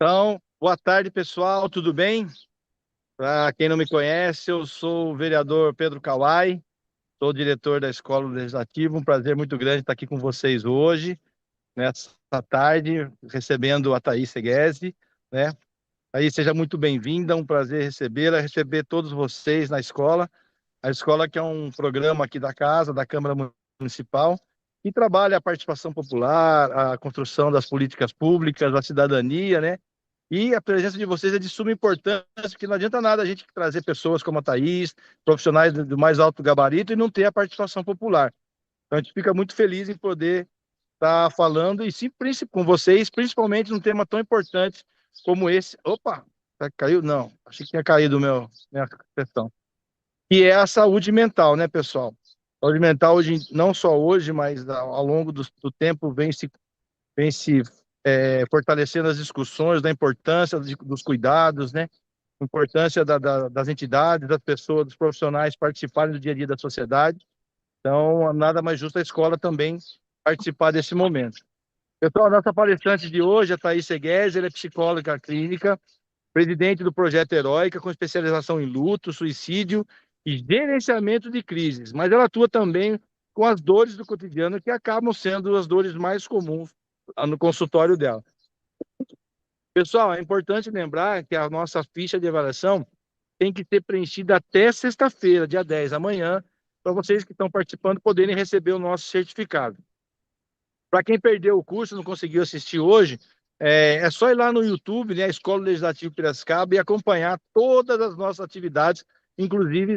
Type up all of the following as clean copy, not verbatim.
Então, boa tarde, pessoal, tudo bem? Para quem não me conhece, eu sou o vereador Pedro Kawai, sou diretor da Escola Legislativa. Um prazer muito grande estar aqui com vocês hoje, nessa tarde, recebendo a Thaís Seguesi, né? Thaís, seja muito bem-vinda, um prazer recebê-la, receber todos vocês na escola. A escola que é um programa aqui da casa, da Câmara Municipal, que trabalha a participação popular, a construção das políticas públicas, a cidadania, né? E a presença de vocês é de suma importância, porque não adianta nada a gente trazer pessoas como a Thaís, profissionais do mais alto gabarito, e não ter a participação popular. Então, a gente fica muito feliz em poder estar falando e sim, com vocês, principalmente num tema tão importante como esse. Opa, caiu? Não, achei que tinha caído minha questão. Que é a saúde mental, né, pessoal? Saúde mental hoje, não só hoje, mas ao longo do tempo vem se fortalecendo as discussões da importância dos cuidados, né? Importância das entidades, das pessoas, dos profissionais participarem do dia a dia da sociedade. Então, nada mais justo a escola também participar desse momento. Pessoal, a nossa palestrante de hoje é a Thaís Segues, ela é psicóloga clínica, presidente do Projeto Heróica, com especialização em luto, suicídio e gerenciamento de crises. Mas ela atua também com as dores do cotidiano, que acabam sendo as dores mais comuns no consultório dela. Pessoal, é importante lembrar que a nossa ficha de avaliação tem que ser preenchida até sexta-feira, dia 10 amanhã, para vocês que estão participando poderem receber o nosso certificado. Para quem perdeu o curso, não conseguiu assistir hoje, é só ir lá no YouTube, né, Escola Legislativa Piracicaba, e acompanhar todas as nossas atividades, inclusive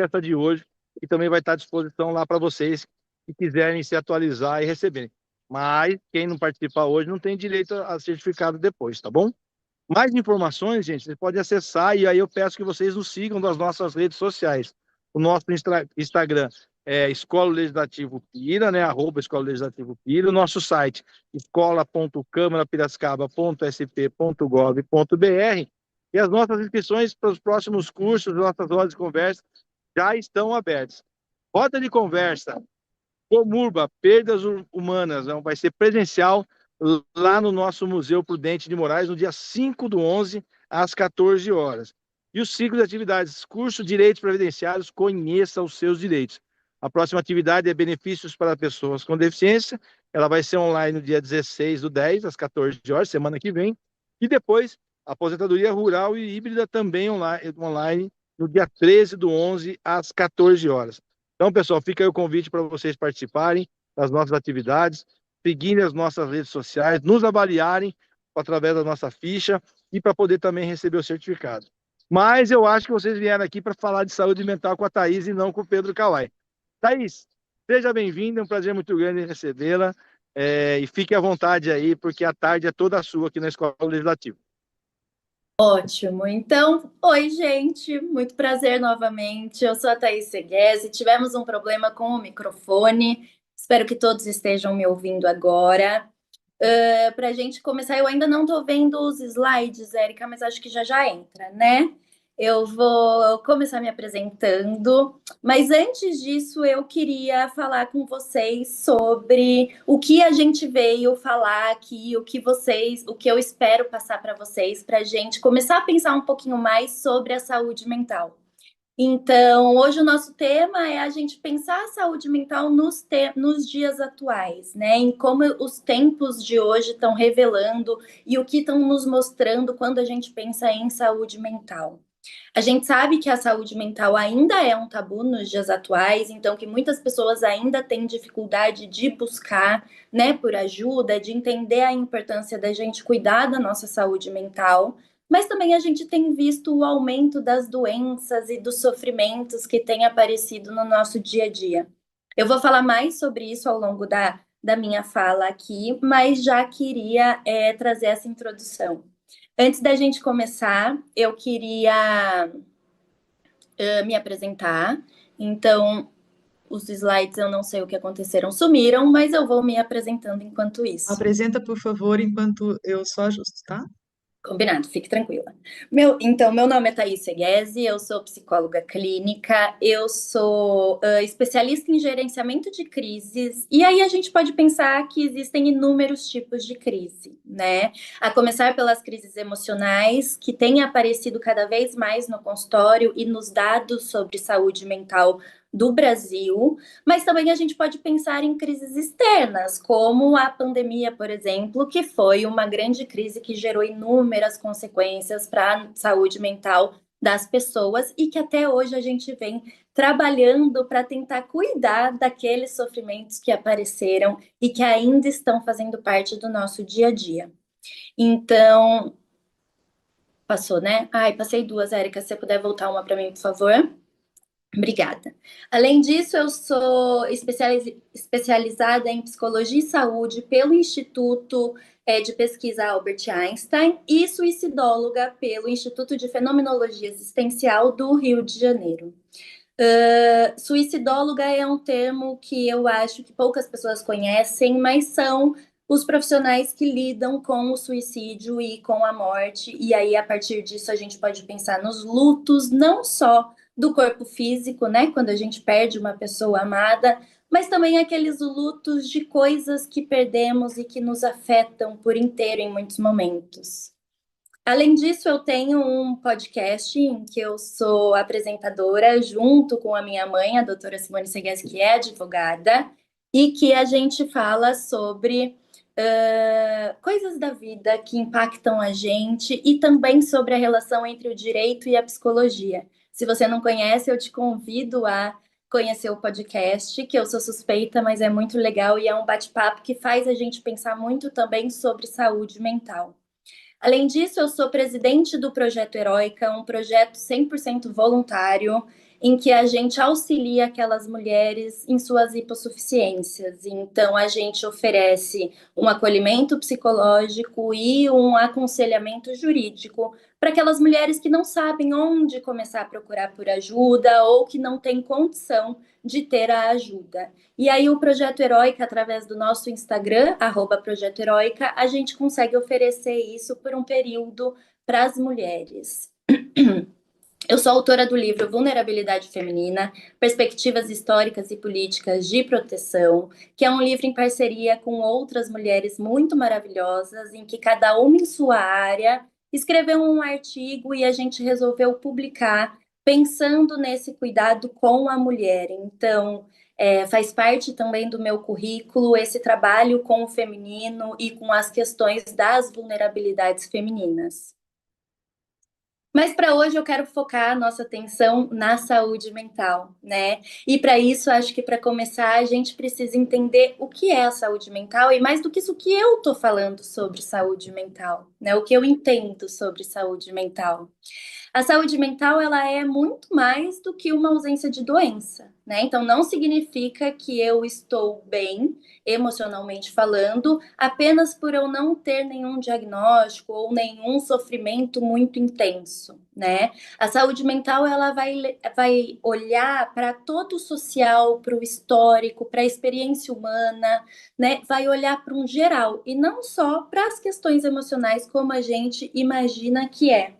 essa de hoje, que também vai estar à disposição lá para vocês que quiserem se atualizar e receberem. Mas quem não participar hoje não tem direito a certificado depois, tá bom? Mais informações, gente, vocês podem acessar e aí eu peço que vocês nos sigam nas nossas redes sociais. O nosso Instagram é Escola Legislativo Pira, né? @Escola Legislativo Pira. O nosso site escola.câmarapiracicaba.sp.gov.br. E as nossas inscrições para os próximos cursos, nossas rodas de conversa já estão abertas. Roda de conversa Comurba, perdas humanas, não, vai ser presencial lá no nosso Museu Prudente de Moraes, no dia 5/11, às 14 horas. E o ciclo de atividades, curso Direitos Previdenciários, conheça os seus direitos. A próxima atividade é Benefícios para Pessoas com Deficiência, ela vai ser online no dia 16/10, às 14 horas, semana que vem. E depois, Aposentadoria Rural e Híbrida, também online no dia 13/11, às 14 horas. Então, pessoal, fica aí o convite para vocês participarem das nossas atividades, seguirem as nossas redes sociais, nos avaliarem através da nossa ficha e para poder também receber o certificado. Mas eu acho que vocês vieram aqui para falar de saúde mental com a Thaís e não com o Pedro Kawai. Thaís, seja bem-vinda, é um prazer muito grande recebê-la, e fique à vontade aí, porque a tarde é toda sua aqui na Escola Legislativa. Ótimo. Então, oi, gente. Muito prazer novamente. Eu sou a Thaís Seguesi. Tivemos um problema com o microfone. Espero que todos estejam me ouvindo agora. Para a gente começar, eu ainda não estou vendo os slides, Érica, mas acho que já já entra, né? Eu vou começar me apresentando, mas antes disso, eu queria falar com vocês sobre o que a gente veio falar aqui, o que eu espero passar para vocês, para a gente começar a pensar um pouquinho mais sobre a saúde mental. Então, hoje o nosso tema é a gente pensar a saúde mental nos dias atuais, né? Em como os tempos de hoje estão revelando e o que estão nos mostrando quando a gente pensa em saúde mental. A gente sabe que a saúde mental ainda é um tabu nos dias atuais, então que muitas pessoas ainda têm dificuldade de buscar, né, por ajuda, de entender a importância da gente cuidar da nossa saúde mental. Mas também a gente tem visto o aumento das doenças e dos sofrimentos que têm aparecido no nosso dia a dia. Eu vou falar mais sobre isso ao longo da minha fala aqui, mas já queria trazer essa introdução. Antes da gente começar, eu queria me apresentar. Então, os slides eu não sei o que aconteceram, sumiram, mas eu vou me apresentando enquanto isso. Apresenta, por favor, enquanto eu só ajusto, tá? Combinado, fique tranquila. Meu nome é Thaís Seguesi, eu sou psicóloga clínica, eu sou especialista em gerenciamento de crises, e aí a gente pode pensar que existem inúmeros tipos de crise, né? A começar pelas crises emocionais, que têm aparecido cada vez mais no consultório e nos dados sobre saúde mental do Brasil, mas também a gente pode pensar em crises externas, como a pandemia, por exemplo, que foi uma grande crise que gerou inúmeras consequências para a saúde mental das pessoas e que até hoje a gente vem trabalhando para tentar cuidar daqueles sofrimentos que apareceram e que ainda estão fazendo parte do nosso dia a dia. Então, passou, né? Ai, passei duas, Érica, se você puder voltar uma para mim, por favor. Obrigada. Além disso, eu sou especializada em psicologia e saúde pelo Instituto de Pesquisa Albert Einstein e suicidóloga pelo Instituto de Fenomenologia Existencial do Rio de Janeiro. Suicidóloga é um termo que eu acho que poucas pessoas conhecem, mas são os profissionais que lidam com o suicídio e com a morte, e aí a partir disso a gente pode pensar nos lutos, não só do corpo físico, né, quando a gente perde uma pessoa amada, mas também aqueles lutos de coisas que perdemos e que nos afetam por inteiro em muitos momentos. Além disso, eu tenho um podcast em que eu sou apresentadora junto com a minha mãe, a doutora Simone Segues, que é advogada, e que a gente fala sobre coisas da vida que impactam a gente e também sobre a relação entre o direito e a psicologia. Se você não conhece, eu te convido a conhecer o podcast, que eu sou suspeita, mas é muito legal e é um bate-papo que faz a gente pensar muito também sobre saúde mental. Além disso, eu sou presidente do Projeto Heróica, um projeto 100% voluntário, em que a gente auxilia aquelas mulheres em suas hipossuficiências. Então, a gente oferece um acolhimento psicológico e um aconselhamento jurídico para aquelas mulheres que não sabem onde começar a procurar por ajuda ou que não têm condição de ter a ajuda. E aí o Projeto Heróica, através do nosso Instagram, @Projeto Heróica, a gente consegue oferecer isso por um período para as mulheres. Eu sou autora do livro Vulnerabilidade Feminina, Perspectivas Históricas e Políticas de Proteção, que é um livro em parceria com outras mulheres muito maravilhosas, em que cada uma em sua área escreveu um artigo e a gente resolveu publicar pensando nesse cuidado com a mulher. Então, faz parte também do meu currículo esse trabalho com o feminino e com as questões das vulnerabilidades femininas. Mas para hoje eu quero focar a nossa atenção na saúde mental, né? E para isso, acho que para começar, a gente precisa entender o que é a saúde mental e mais do que isso, o que eu estou falando sobre saúde mental, né? O que eu entendo sobre saúde mental. A saúde mental, ela é muito mais do que uma ausência de doença, né? Então, não significa que eu estou bem, emocionalmente falando, apenas por eu não ter nenhum diagnóstico ou nenhum sofrimento muito intenso, né? A saúde mental, ela vai olhar para todo o social, para o histórico, para a experiência humana, né? Vai olhar para um geral e não só para as questões emocionais como a gente imagina que é.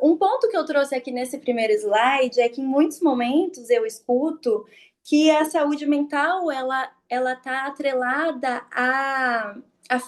Um ponto que eu trouxe aqui nesse primeiro slide é que em muitos momentos eu escuto que a saúde mental ela está atrelada à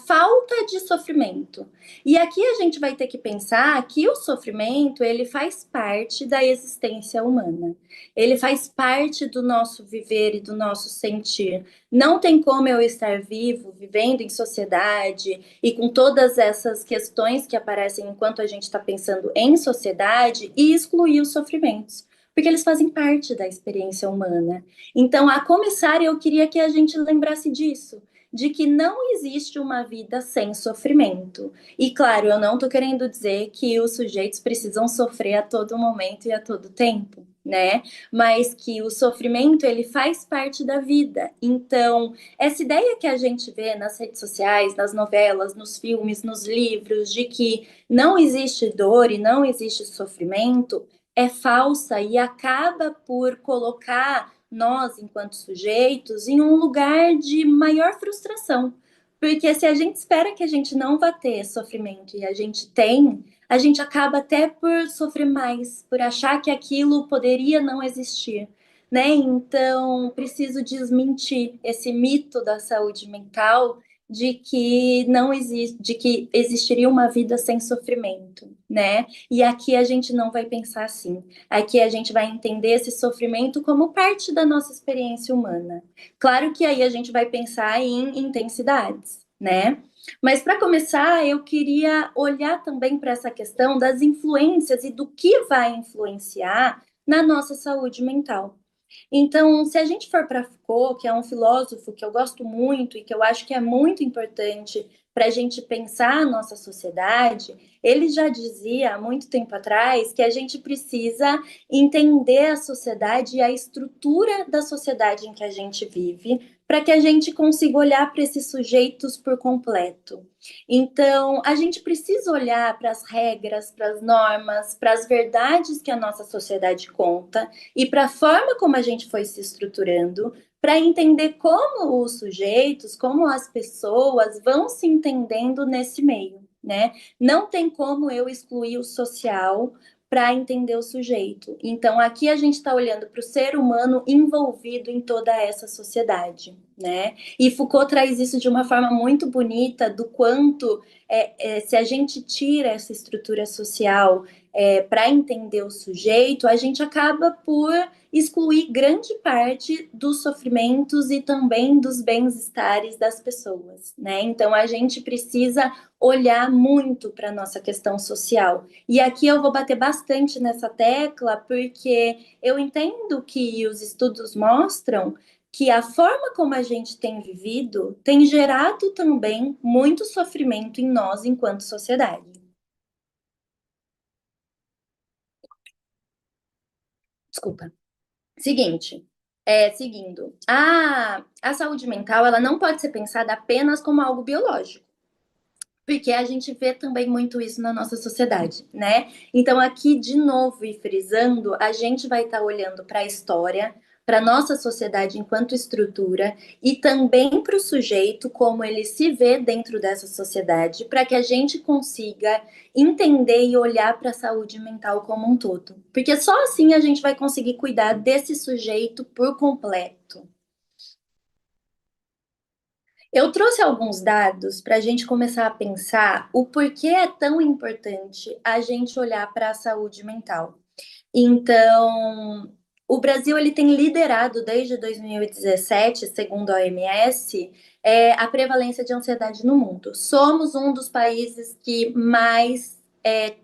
falta de sofrimento. E aqui a gente vai ter que pensar que o sofrimento ele faz parte da existência humana. Ele faz parte do nosso viver e do nosso sentir. Não tem como eu estar vivo, vivendo em sociedade e com todas essas questões que aparecem enquanto a gente está pensando em sociedade e excluir os sofrimentos, porque eles fazem parte da experiência humana. Então, a começar, eu queria que a gente lembrasse disso, de que não existe uma vida sem sofrimento. E claro, eu não estou querendo dizer que os sujeitos precisam sofrer a todo momento e a todo tempo, né? Mas que o sofrimento ele faz parte da vida. Então, essa ideia que a gente vê nas redes sociais, nas novelas, nos filmes, nos livros, de que não existe dor e não existe sofrimento, é falsa e acaba por colocar nós, enquanto sujeitos, em um lugar de maior frustração. Porque se a gente espera que a gente não vá ter sofrimento e a gente tem, a gente acaba até por sofrer mais, por achar que aquilo poderia não existir, né? Então, preciso desmentir esse mito da saúde mental de que não existe, de que existiria uma vida sem sofrimento, né? E aqui a gente não vai pensar assim. Aqui a gente vai entender esse sofrimento como parte da nossa experiência humana. Claro que aí a gente vai pensar em intensidades, né? Mas para começar, eu queria olhar também para essa questão das influências e do que vai influenciar na nossa saúde mental. Então, se a gente for para Foucault, que é um filósofo que eu gosto muito e que eu acho que é muito importante para a gente pensar a nossa sociedade, ele já dizia há muito tempo atrás que a gente precisa entender a sociedade e a estrutura da sociedade em que a gente vive, para que a gente consiga olhar para esses sujeitos por completo. Então, a gente precisa olhar para as regras, para as normas, para as verdades que a nossa sociedade conta e para a forma como a gente foi se estruturando, para entender como os sujeitos, como as pessoas vão se entendendo nesse meio, né? Não tem como eu excluir o social para entender o sujeito. Então, aqui a gente está olhando para o ser humano envolvido em toda essa sociedade, né? E Foucault traz isso de uma forma muito bonita do quanto se a gente tira essa estrutura social para entender o sujeito, a gente acaba por excluir grande parte dos sofrimentos e também dos bem-estares das pessoas, né? Então a gente precisa olhar muito para a nossa questão social. E aqui eu vou bater bastante nessa tecla, porque eu entendo que os estudos mostram que a forma como a gente tem vivido tem gerado também muito sofrimento em nós enquanto sociedade. Desculpa. Seguinte, seguindo, a saúde mental ela não pode ser pensada apenas como algo biológico, porque a gente vê também muito isso na nossa sociedade, né? Então, aqui, de novo, e frisando, a gente vai estar olhando para a história, para a nossa sociedade enquanto estrutura e também para o sujeito, como ele se vê dentro dessa sociedade, para que a gente consiga entender e olhar para a saúde mental como um todo. Porque só assim a gente vai conseguir cuidar desse sujeito por completo. Eu trouxe alguns dados para a gente começar a pensar o porquê é tão importante a gente olhar para a saúde mental. Então, o Brasil ele tem liderado desde 2017, segundo a OMS, a prevalência de ansiedade no mundo. Somos um dos países que mais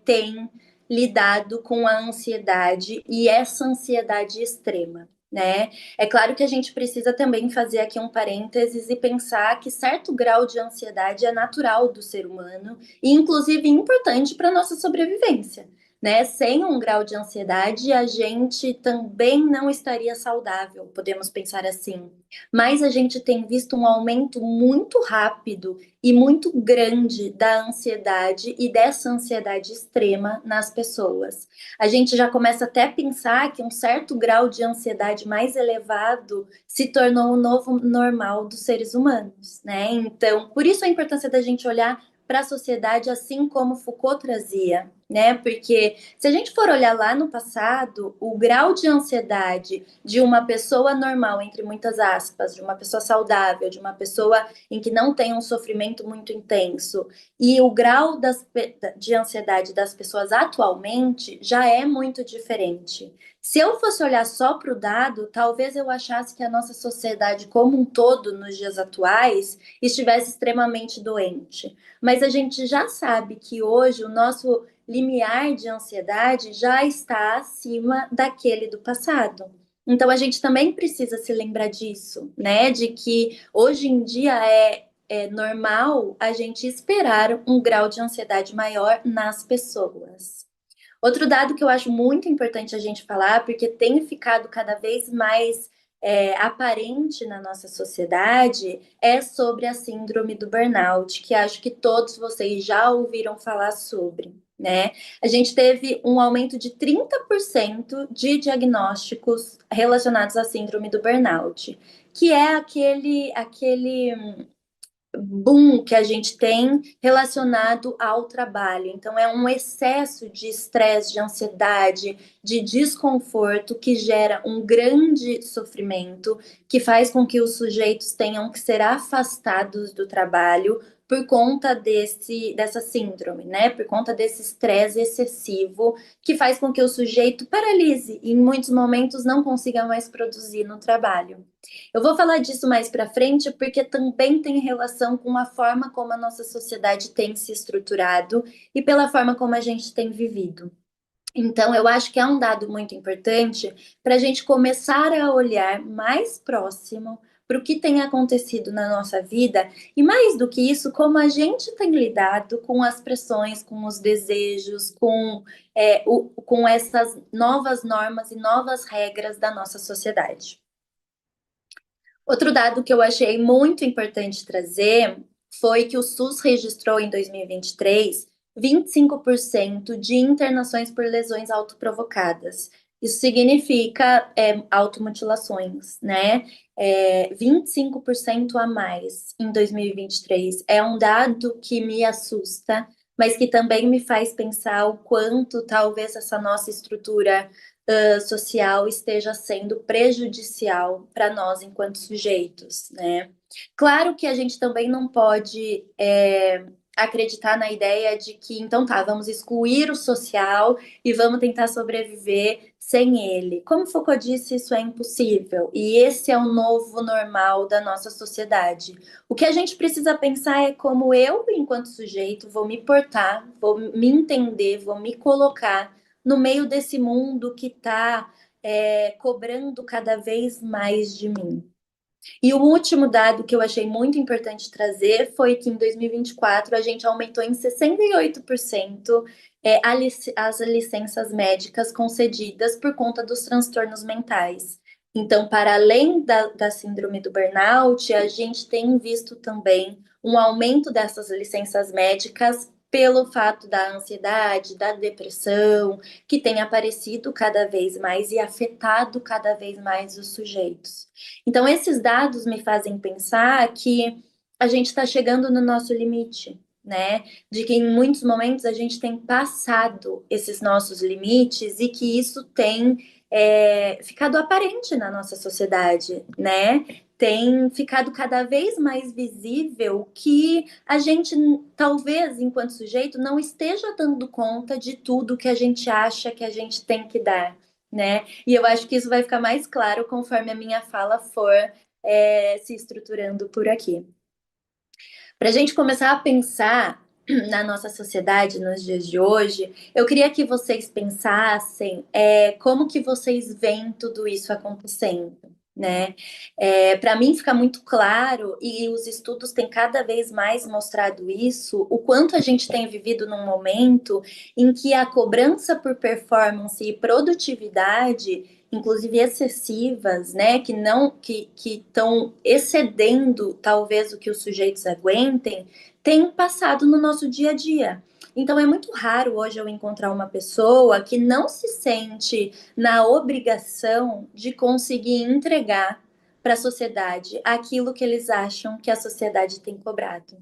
tem lidado com a ansiedade e essa ansiedade extrema. Né? É claro que a gente precisa também fazer aqui um parênteses e pensar que certo grau de ansiedade é natural do ser humano e, inclusive, importante para a nossa sobrevivência. Né? Sem um grau de ansiedade, a gente também não estaria saudável, podemos pensar assim. Mas a gente tem visto um aumento muito rápido e muito grande da ansiedade e dessa ansiedade extrema nas pessoas. A gente já começa até a pensar que um certo grau de ansiedade mais elevado se tornou o novo normal dos seres humanos, né? Então, por isso a importância da gente olhar para a sociedade assim como Foucault trazia, né? Porque se a gente for olhar lá no passado, o grau de ansiedade de uma pessoa normal, entre muitas aspas, de uma pessoa saudável, de uma pessoa em que não tem um sofrimento muito intenso, e o grau de ansiedade das pessoas atualmente já é muito diferente. Se eu fosse olhar só para o dado, talvez eu achasse que a nossa sociedade como um todo, nos dias atuais, estivesse extremamente doente. Mas a gente já sabe que hoje o nosso limiar de ansiedade já está acima daquele do passado. Então a gente também precisa se lembrar disso, né? De que hoje em dia é normal a gente esperar um grau de ansiedade maior nas pessoas. Outro dado que eu acho muito importante a gente falar, porque tem ficado cada vez mais aparente na nossa sociedade, é sobre a síndrome do burnout, que acho que todos vocês já ouviram falar sobre. Né? A gente teve um aumento de 30% de diagnósticos relacionados à síndrome do burnout, que é aquele boom que a gente tem relacionado ao trabalho. Então, é um excesso de estresse, de ansiedade, de desconforto que gera um grande sofrimento, que faz com que os sujeitos tenham que ser afastados do trabalho por conta dessa síndrome, né? Por conta desse estresse excessivo que faz com que o sujeito paralise e, em muitos momentos, não consiga mais produzir no trabalho. Eu vou falar disso mais para frente, porque também tem relação com a forma como a nossa sociedade tem se estruturado e pela forma como a gente tem vivido. Então, eu acho que é um dado muito importante para a gente começar a olhar mais próximo para o que tem acontecido na nossa vida e, mais do que isso, como a gente tem lidado com as pressões, com os desejos, com essas novas normas e novas regras da nossa sociedade. Outro dado que eu achei muito importante trazer foi que o SUS registrou em 2023 25% de internações por lesões autoprovocadas. Isso significa automutilações, né? 25% a mais em 2023. É um dado que me assusta, mas que também me faz pensar o quanto talvez essa nossa estrutura social esteja sendo prejudicial para nós enquanto sujeitos, né? Claro que a gente também não pode acreditar na ideia de que, então tá, vamos excluir o social e vamos tentar sobreviver sem ele. Como Foucault disse, isso é impossível. E esse é o novo normal da nossa sociedade. O que a gente precisa pensar é como eu, enquanto sujeito, vou me portar, vou me entender, vou me colocar no meio desse mundo que está cobrando cada vez mais de mim. E o último dado que eu achei muito importante trazer foi que em 2024 a gente aumentou em 68% as licenças médicas concedidas por conta dos transtornos mentais. Então, para além da síndrome do burnout, a gente tem visto também um aumento dessas licenças médicas pelo fato da ansiedade, da depressão, que tem aparecido cada vez mais e afetado cada vez mais os sujeitos. Então, esses dados me fazem pensar que a gente está chegando no nosso limite, né? De que em muitos momentos a gente tem passado esses nossos limites e que isso tem ficado aparente na nossa sociedade, né? Tem ficado cada vez mais visível que a gente, talvez, enquanto sujeito, não esteja dando conta de tudo que a gente acha que a gente tem que dar, né? E eu acho que isso vai ficar mais claro conforme a minha fala for se estruturando por aqui. Para a gente começar a pensar na nossa sociedade nos dias de hoje, eu queria que vocês pensassem como que vocês veem tudo isso acontecendo, né? Para mim fica muito claro, e os estudos têm cada vez mais mostrado isso, o quanto a gente tem vivido num momento em que a cobrança por performance e produtividade, inclusive excessivas, né, que estão excedendo talvez o que os sujeitos aguentem, tem passado no nosso dia a dia. Então é muito raro hoje eu encontrar uma pessoa que não se sente na obrigação de conseguir entregar para a sociedade aquilo que eles acham que a sociedade tem cobrado.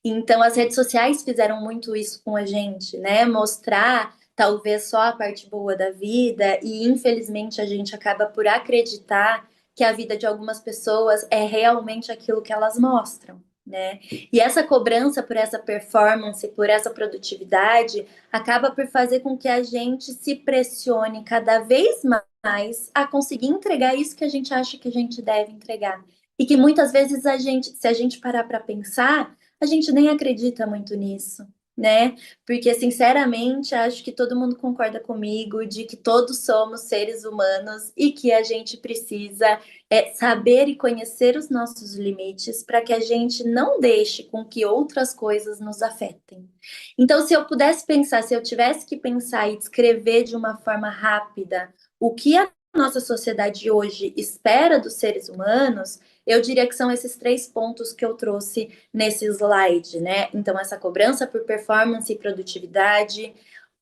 Então, as redes sociais fizeram muito isso com a gente, né? Mostrar talvez só a parte boa da vida, e infelizmente a gente acaba por acreditar que a vida de algumas pessoas é realmente aquilo que elas mostram, né? E essa cobrança por essa performance, por essa produtividade, acaba por fazer com que a gente se pressione cada vez mais a conseguir entregar isso que a gente acha que a gente deve entregar. E que muitas vezes se a gente parar para pensar, a gente nem acredita muito nisso, né? Porque, sinceramente, acho que todo mundo concorda comigo de que todos somos seres humanos e que a gente precisa saber e conhecer os nossos limites para que a gente não deixe com que outras coisas nos afetem. Então, se eu pudesse pensar, se eu tivesse que pensar e descrever de uma forma rápida o que a nossa sociedade hoje espera dos seres humanos, eu diria que são esses 3 pontos que eu trouxe nesse slide, né? Então, essa cobrança por performance e produtividade,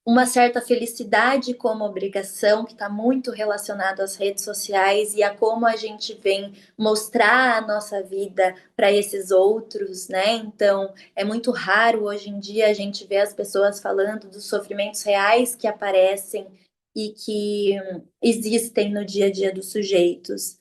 uma certa felicidade como obrigação, que está muito relacionado às redes sociais e a como a gente vem mostrar a nossa vida para esses outros, né? Então, é muito raro hoje em dia a gente ver as pessoas falando dos sofrimentos reais que aparecem e que existem no dia a dia dos sujeitos.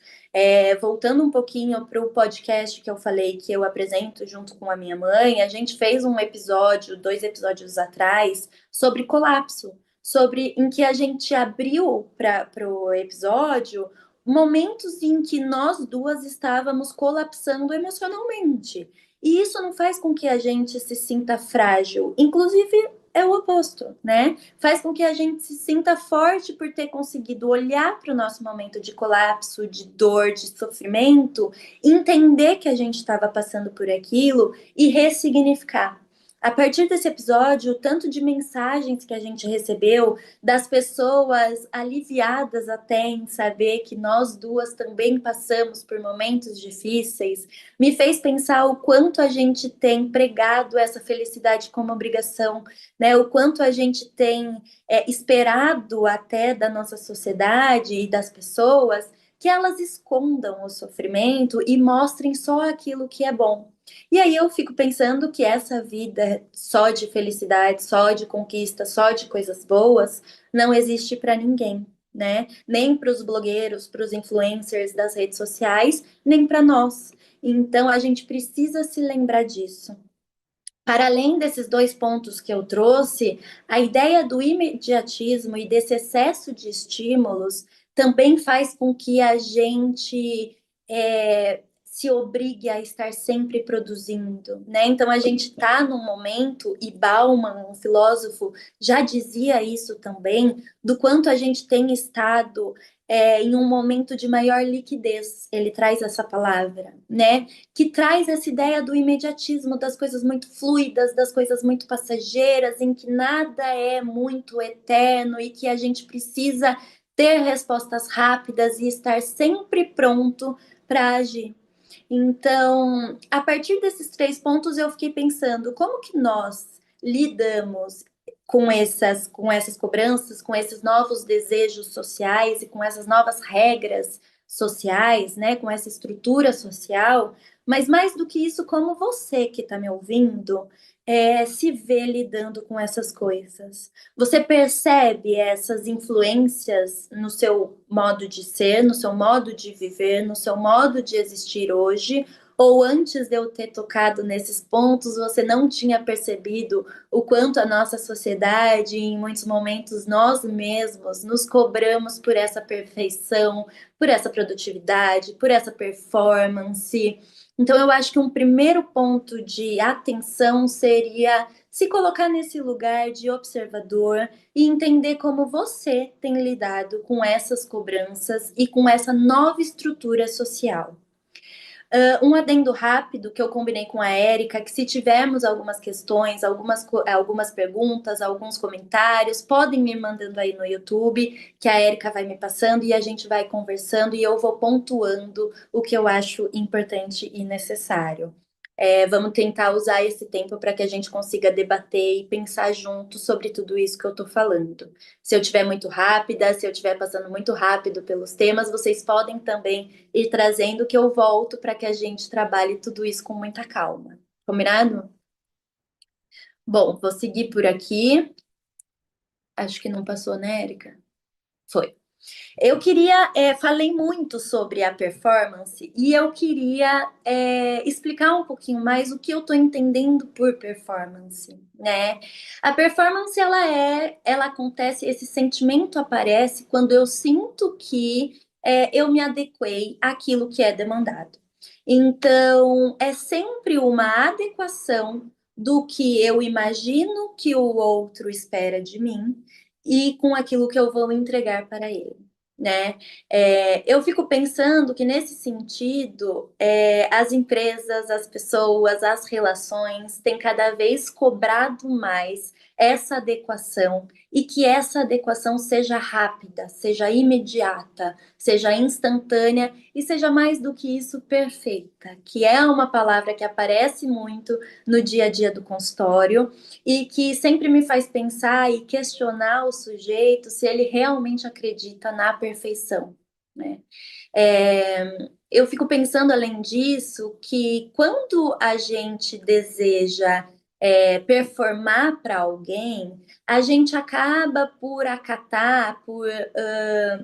Voltando um pouquinho para o podcast que eu falei que eu apresento junto com a minha mãe, a gente fez um episódio, 2 episódios atrás, sobre colapso, sobre em que a gente abriu para o episódio momentos em que nós duas estávamos colapsando emocionalmente. E isso não faz com que a gente se sinta frágil. Inclusive, é o oposto, né? Faz com que a gente se sinta forte por ter conseguido olhar para o nosso momento de colapso, de dor, de sofrimento, entender que a gente estava passando por aquilo e ressignificar. A partir desse episódio, o tanto de mensagens que a gente recebeu das pessoas aliviadas até em saber que nós duas também passamos por momentos difíceis, me fez pensar o quanto a gente tem pregado essa felicidade como obrigação, né? O quanto a gente tem esperado até da nossa sociedade e das pessoas que elas escondam o sofrimento e mostrem só aquilo que é bom. E aí eu fico pensando que essa vida só de felicidade, só de conquista, só de coisas boas, não existe para ninguém, né? Nem para os blogueiros, para os influencers das redes sociais, nem para nós. Então a gente precisa se lembrar disso. Para além desses 2 pontos que eu trouxe, a ideia do imediatismo e desse excesso de estímulos também faz com que a gente se obrigue a estar sempre produzindo, né? Então a gente está num momento, e Bauman, um filósofo, já dizia isso também, do quanto a gente tem estado em um momento de maior liquidez. Ele traz essa palavra, né? Que traz essa ideia do imediatismo, das coisas muito fluidas, das coisas muito passageiras, em que nada é muito eterno e que a gente precisa ter respostas rápidas e estar sempre pronto para agir. Então, a partir desses 3 pontos, eu fiquei pensando como que nós lidamos com essas cobranças, com esses novos desejos sociais e com essas novas regras sociais, né, com essa estrutura social, mas mais do que isso, como você que está me ouvindo se vê lidando com essas coisas. Você percebe essas influências no seu modo de ser, no seu modo de viver, no seu modo de existir hoje? Ou antes de eu ter tocado nesses pontos, você não tinha percebido o quanto a nossa sociedade, em muitos momentos, nós mesmos nos cobramos por essa perfeição, por essa produtividade, por essa performance? Então, eu acho que um primeiro ponto de atenção seria se colocar nesse lugar de observador e entender como você tem lidado com essas cobranças e com essa nova estrutura social. Um adendo rápido que eu combinei com a Érica, que se tivermos algumas questões, algumas perguntas, alguns comentários, podem me mandando aí no YouTube, que a Érica vai me passando e a gente vai conversando e eu vou pontuando o que eu acho importante e necessário. Vamos tentar usar esse tempo para que a gente consiga debater e pensar junto sobre tudo isso que eu estou falando. Se eu estiver muito rápida, se eu estiver passando muito rápido pelos temas, vocês podem também ir trazendo que eu volto para que a gente trabalhe tudo isso com muita calma. Combinado? Bom, vou seguir por aqui. Acho que não passou, né, Érica? Foi. Eu queria, falei muito sobre a performance e eu queria explicar um pouquinho mais o que eu estou entendendo por performance, né? A performance, ela acontece, esse sentimento aparece quando eu sinto que eu me adequei àquilo que é demandado. Então, é sempre uma adequação do que eu imagino que o outro espera de mim e com aquilo que eu vou entregar para ele. né? Eu fico pensando que, nesse sentido, as empresas, as pessoas, as relações têm cada vez cobrado mais essa adequação e que essa adequação seja rápida, seja imediata, seja instantânea e seja mais do que isso, perfeita, que é uma palavra que aparece muito no dia a dia do consultório e que sempre me faz pensar e questionar o sujeito se ele realmente acredita na perfeição, né? Eu fico pensando, além disso, que quando a gente deseja performar para alguém, a gente acaba por acatar, por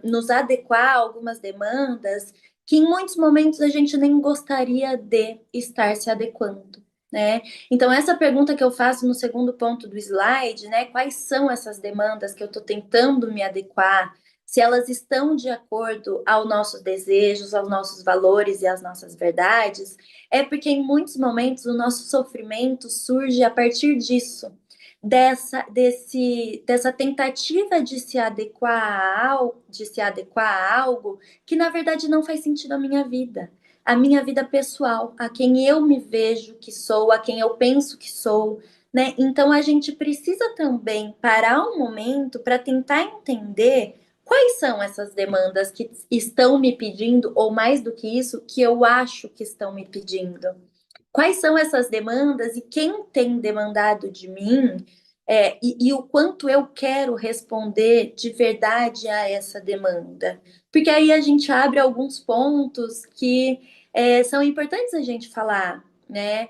nos adequar a algumas demandas que em muitos momentos a gente nem gostaria de estar se adequando, né? Então, essa pergunta que eu faço no segundo ponto do slide, né? Quais são essas demandas que eu estou tentando me adequar? Se elas estão de acordo aos nossos desejos, aos nossos valores e às nossas verdades, é porque em muitos momentos o nosso sofrimento surge a partir disso, dessa tentativa de se adequar a algo que na verdade não faz sentido à minha vida, a minha vida pessoal, a quem eu me vejo que sou, a quem eu penso que sou, né? Então a gente precisa também parar um momento para tentar entender quais são essas demandas que estão me pedindo, ou mais do que isso, que eu acho que estão me pedindo. Quais são essas demandas e quem tem demandado de mim, e o quanto eu quero responder de verdade a essa demanda. Porque aí a gente abre alguns pontos que são importantes a gente falar, né?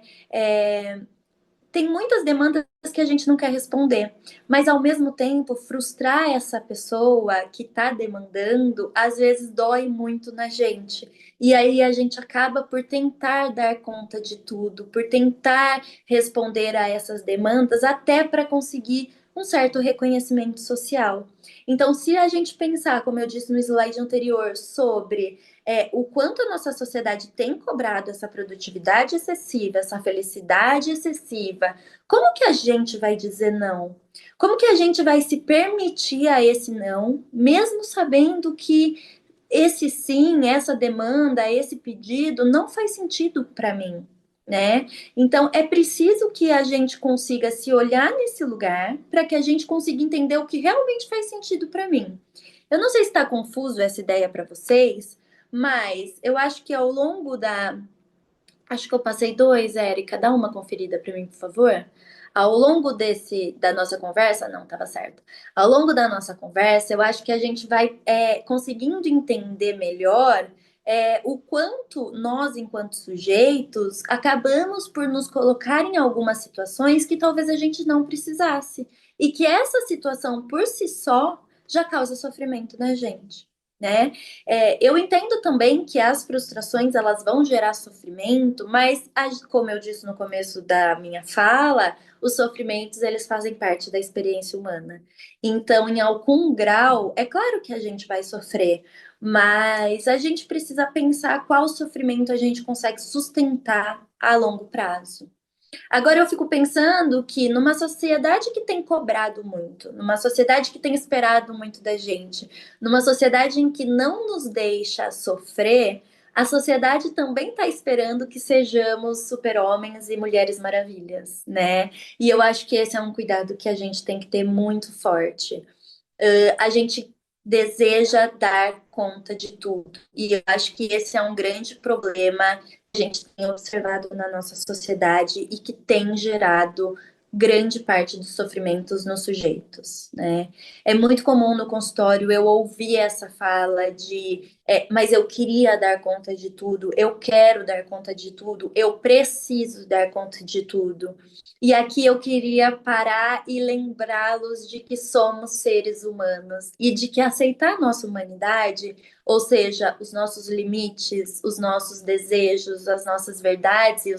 Tem muitas demandas que a gente não quer responder, mas ao mesmo tempo, frustrar essa pessoa que está demandando, às vezes dói muito na gente. E aí a gente acaba por tentar dar conta de tudo, por tentar responder a essas demandas, até para conseguir um certo reconhecimento social. Então, se a gente pensar, como eu disse no slide anterior, sobre o quanto a nossa sociedade tem cobrado essa produtividade excessiva, essa felicidade excessiva, como que a gente vai dizer não? Como que a gente vai se permitir a esse não, mesmo sabendo que esse sim, essa demanda, esse pedido não faz sentido para mim, né? Então é preciso que a gente consiga se olhar nesse lugar para que a gente consiga entender o que realmente faz sentido para mim. Eu não sei se está confuso essa ideia para vocês, mas eu acho que ao longo da. Acho que eu passei dois, Érica. Dá uma conferida para mim, por favor. Ao longo da nossa conversa, não, estava certo. Ao longo da nossa conversa, eu acho que a gente vai conseguindo entender melhor o quanto nós, enquanto sujeitos, acabamos por nos colocar em algumas situações que talvez a gente não precisasse. E que essa situação, por si só, já causa sofrimento na gente, né? Eu entendo também que as frustrações elas vão gerar sofrimento, mas como eu disse no começo da minha fala, os sofrimentos eles fazem parte da experiência humana. Então, em algum grau, é claro que a gente vai sofrer, mas a gente precisa pensar qual sofrimento a gente consegue sustentar a longo prazo. Agora eu fico pensando que numa sociedade que tem cobrado muito, numa sociedade que tem esperado muito da gente, numa sociedade em que não nos deixa sofrer, a sociedade também está esperando que sejamos super-homens e mulheres maravilhas, né? E eu acho que esse é um cuidado que a gente tem que ter muito forte. A gente deseja dar conta de tudo. E eu acho que esse é um grande problema que a gente tem observado na nossa sociedade e que tem gerado grande parte dos sofrimentos nos sujeitos, né? É muito comum no consultório eu ouvir essa fala de mas eu queria dar conta de tudo, eu quero dar conta de tudo, eu preciso dar conta de tudo. E aqui eu queria parar e lembrá-los de que somos seres humanos e de que aceitar nossa humanidade, ou seja, os nossos limites, os nossos desejos, as nossas verdades e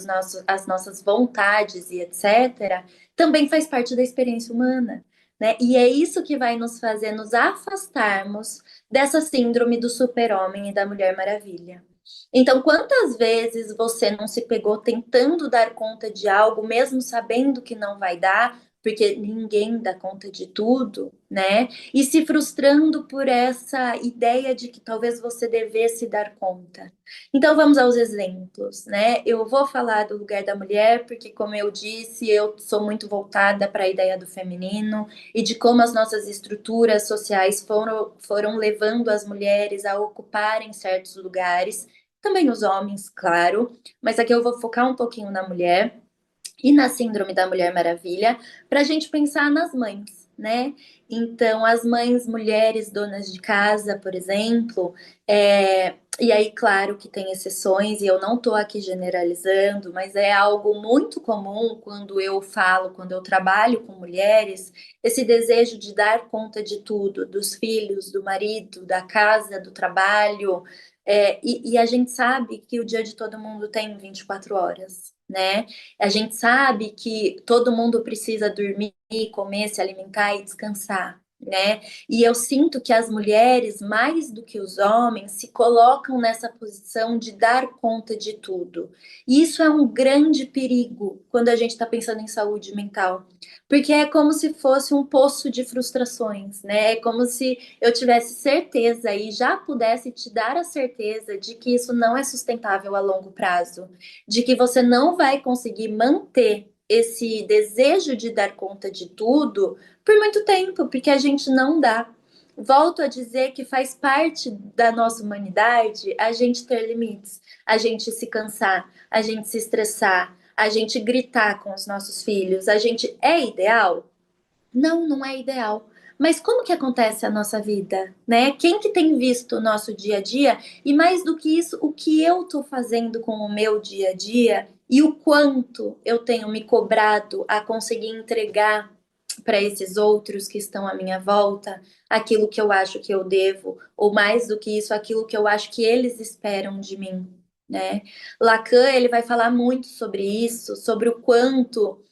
as nossas vontades e etc., também faz parte da experiência humana, né? E é isso que vai nos fazer nos afastarmos dessa síndrome do super-homem e da Mulher Maravilha. Então, quantas vezes você não se pegou tentando dar conta de algo, mesmo sabendo que não vai dar, porque ninguém dá conta de tudo, né? E se frustrando por essa ideia de que talvez você devesse dar conta. Então vamos aos exemplos, né? Eu vou falar do lugar da mulher, porque, como eu disse, eu sou muito voltada para a ideia do feminino e de como as nossas estruturas sociais foram levando as mulheres a ocuparem certos lugares, também os homens, claro, mas aqui eu vou focar um pouquinho na mulher e na Síndrome da Mulher Maravilha, para a gente pensar nas mães, né? Então, as mães, mulheres, donas de casa, por exemplo, e aí, claro que tem exceções, e eu não estou aqui generalizando, mas é algo muito comum quando eu falo, quando eu trabalho com mulheres, esse desejo de dar conta de tudo, dos filhos, do marido, da casa, do trabalho, e a gente sabe que o dia de todo mundo tem 24 horas, né? A gente sabe que todo mundo precisa dormir, comer, se alimentar e descansar, né? E eu sinto que as mulheres, mais do que os homens, se colocam nessa posição de dar conta de tudo. E isso é um grande perigo quando a gente está pensando em saúde mental, porque é como se fosse um poço de frustrações, né? É como se eu tivesse certeza e já pudesse te dar a certeza de que isso não é sustentável a longo prazo, de que você não vai conseguir manter esse desejo de dar conta de tudo por muito tempo, porque a gente não dá. Volto a dizer que faz parte da nossa humanidade a gente ter limites, a gente se cansar, a gente se estressar, a gente gritar com os nossos filhos. A gente é ideal? Não, não é ideal. Mas como que acontece a nossa vida, né? Quem que tem visto o nosso dia a dia? E mais do que isso, o que eu estou fazendo com o meu dia a dia e o quanto eu tenho me cobrado a conseguir entregar para esses outros que estão à minha volta aquilo que eu acho que eu devo, ou mais do que isso, aquilo que eu acho que eles esperam de mim, né? Lacan, ele vai falar muito sobre isso, sobre o quanto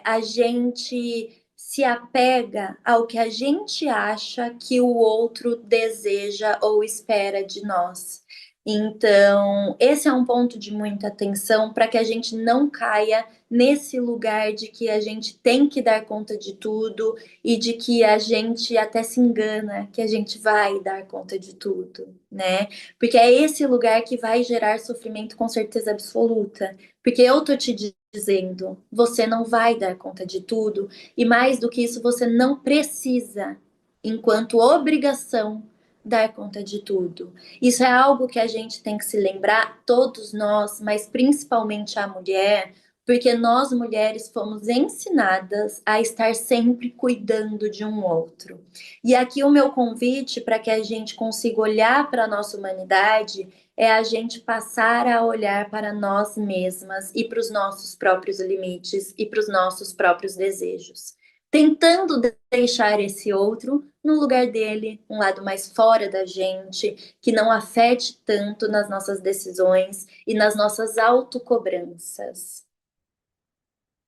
a gente se apega ao que a gente acha que o outro deseja ou espera de nós. Então, esse é um ponto de muita atenção para que a gente não caia nesse lugar de que a gente tem que dar conta de tudo e de que a gente até se engana que a gente vai dar conta de tudo, né? Porque é esse lugar que vai gerar sofrimento com certeza absoluta. Porque eu tô te dizendo, você não vai dar conta de tudo, e mais do que isso, você não precisa, enquanto obrigação, dar conta de tudo. Isso é algo que a gente tem que se lembrar, todos nós, mas principalmente a mulher, porque nós mulheres fomos ensinadas a estar sempre cuidando de um outro. E aqui o meu convite para que a gente consiga olhar para a nossa humanidade é a gente passar a olhar para nós mesmas e para os nossos próprios limites e para os nossos próprios desejos, tentando deixar esse outro no lugar dele, um lado mais fora da gente, que não afete tanto nas nossas decisões e nas nossas autocobranças.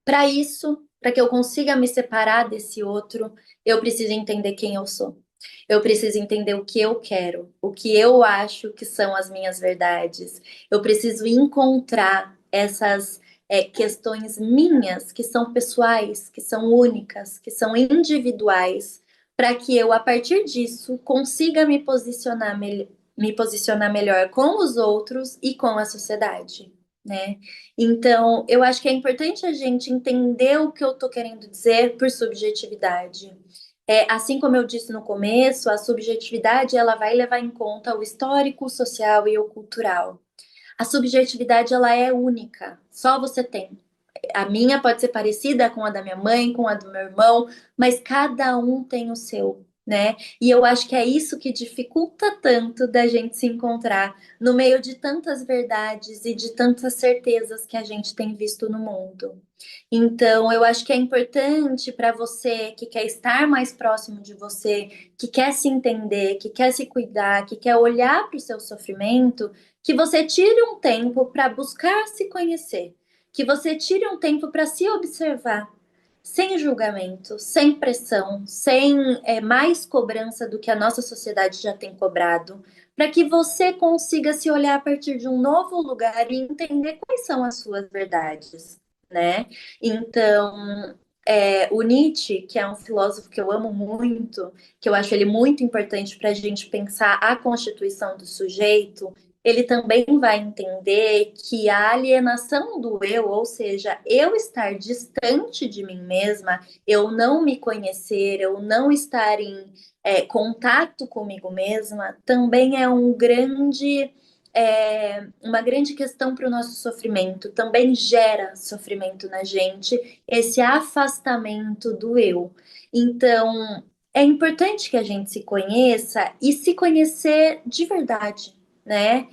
Para isso, para que eu consiga me separar desse outro, eu preciso entender quem eu sou. Eu preciso entender o que eu quero, o que eu acho que são as minhas verdades. Eu preciso encontrar essas questões minhas, que são pessoais, que são únicas, que são individuais, para que eu, a partir disso, consiga me posicionar melhor com os outros e com a sociedade, né? Então, eu acho que é importante a gente entender o que eu estou querendo dizer por subjetividade. Assim como eu disse no começo, a subjetividade ela vai levar em conta o histórico, o social e o cultural. A subjetividade ela é única, só você tem. A minha pode ser parecida com a da minha mãe, com a do meu irmão, mas cada um tem o seu, né? E eu acho que é isso que dificulta tanto da gente se encontrar no meio de tantas verdades e de tantas certezas que a gente tem visto no mundo. Então, eu acho que é importante para você que quer estar mais próximo de você, que quer se entender, que quer se cuidar, que quer olhar para o seu sofrimento, que você tire um tempo para buscar se conhecer, que você tire um tempo para se observar, sem julgamento, sem pressão, sem mais cobrança do que a nossa sociedade já tem cobrado, para que você consiga se olhar a partir de um novo lugar e entender quais são as suas verdades, né? Então, O Nietzsche, que é um filósofo que eu amo muito, que eu acho ele muito importante para a gente pensar a constituição do sujeito, ele também vai entender que a alienação do eu, ou seja, eu estar distante de mim mesma, eu não me conhecer, eu não estar em contato comigo mesma, também é uma grande questão para o nosso sofrimento, também gera sofrimento na gente, esse afastamento do eu. Então, é importante que a gente se conheça e se conhecer de verdade, né?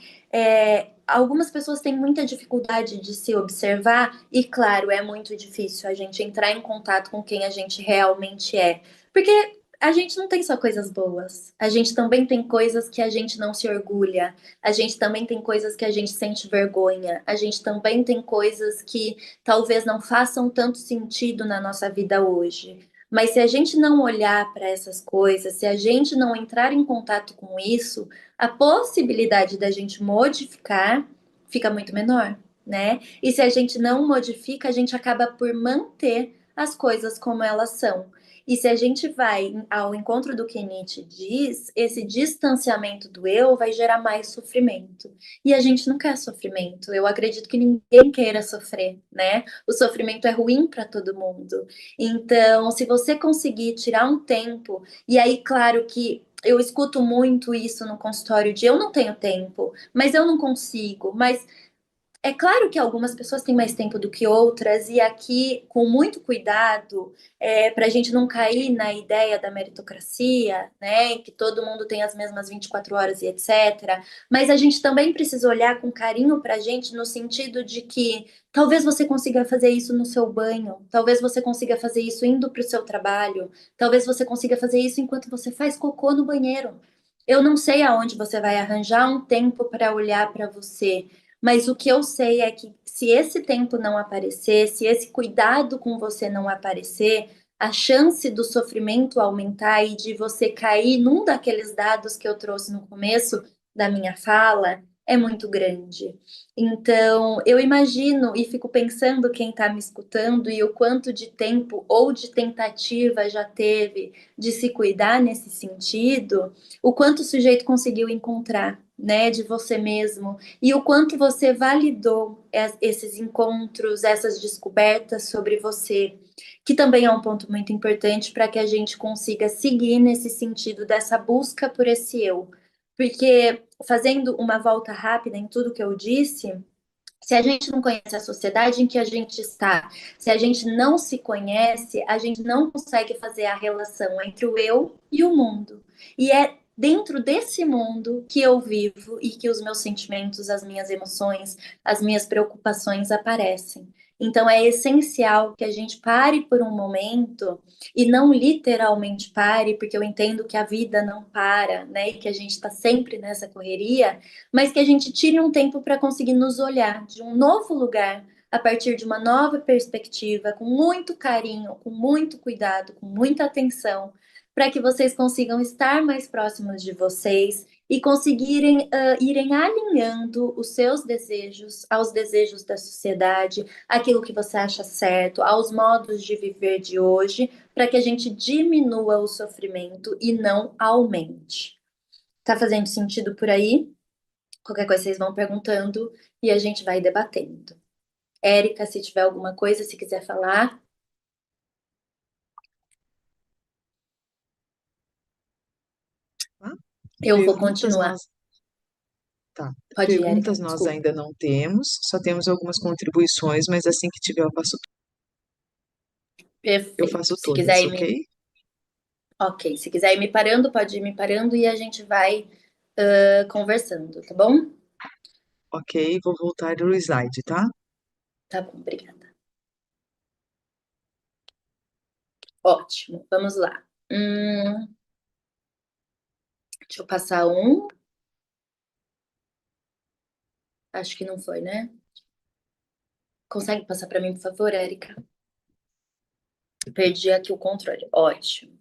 Algumas pessoas têm muita dificuldade de se observar, e claro, é muito difícil a gente entrar em contato com quem a gente realmente é. Porque a gente não tem só coisas boas, a gente também tem coisas que a gente não se orgulha, a gente também tem coisas que a gente sente vergonha, a gente também tem coisas que talvez não façam tanto sentido na nossa vida hoje. Mas se a gente não olhar para essas coisas, se a gente não entrar em contato com isso, a possibilidade da gente modificar fica muito menor, né? E se a gente não modifica, a gente acaba por manter as coisas como elas são. E se a gente vai ao encontro do que Nietzsche diz, esse distanciamento do eu vai gerar mais sofrimento. E a gente não quer sofrimento. Eu acredito que ninguém queira sofrer, né? O sofrimento é ruim para todo mundo. Então, se você conseguir tirar um tempo, e aí, claro que eu escuto muito isso no consultório de eu não tenho tempo, mas eu não consigo, mas é claro que algumas pessoas têm mais tempo do que outras, e aqui, com muito cuidado, para a gente não cair na ideia da meritocracia, né, que todo mundo tem as mesmas 24 horas e etc. Mas a gente também precisa olhar com carinho para a gente, no sentido de que talvez você consiga fazer isso no seu banho, talvez você consiga fazer isso indo para o seu trabalho, talvez você consiga fazer isso enquanto você faz cocô no banheiro. Eu não sei aonde você vai arranjar um tempo para olhar para você. Mas o que eu sei é que se esse tempo não aparecer, se esse cuidado com você não aparecer, a chance do sofrimento aumentar e de você cair num daqueles dados que eu trouxe no começo da minha fala é muito grande. Então, eu imagino e fico pensando quem está me escutando e o quanto de tempo ou de tentativa já teve de se cuidar nesse sentido, o quanto o sujeito conseguiu encontrar, né, de você mesmo e o quanto você validou esses encontros, essas descobertas sobre você, que também é um ponto muito importante para que a gente consiga seguir nesse sentido dessa busca por esse eu. Porque, fazendo uma volta rápida em tudo que eu disse, se a gente não conhece a sociedade em que a gente está, se a gente não se conhece, a gente não consegue fazer a relação entre o eu e o mundo. E é dentro desse mundo que eu vivo e que os meus sentimentos, as minhas emoções, as minhas preocupações aparecem. Então é essencial que a gente pare por um momento e não literalmente pare, porque eu entendo que a vida não para, né? E que a gente está sempre nessa correria, mas que a gente tire um tempo para conseguir nos olhar de um novo lugar, a partir de uma nova perspectiva, com muito carinho, com muito cuidado, com muita atenção, para que vocês consigam estar mais próximos de vocês e conseguirem irem alinhando os seus desejos aos desejos da sociedade, aquilo que você acha certo, aos modos de viver de hoje, para que a gente diminua o sofrimento e não aumente. Tá fazendo sentido por aí? Qualquer coisa vocês vão perguntando e a gente vai debatendo. Érica, se tiver alguma coisa, se quiser falar, Tá? eu vou Perguntas continuar. nós, tá. Pode ir, Érica, Perguntas nós desculpa. ainda não temos, só temos algumas contribuições, mas assim que tiver eu Perfeito. faço Se quiser todas, ir me. ok? Ok, se quiser ir me parando, pode ir me parando e a gente vai conversando, tá bom? Ok, vou voltar o slide, tá? Tá bom, obrigada. Ótimo, vamos lá. Deixa eu passar um. Acho que não foi, né? Consegue passar para mim, por favor, Érica? Perdi aqui o controle. Ótimo.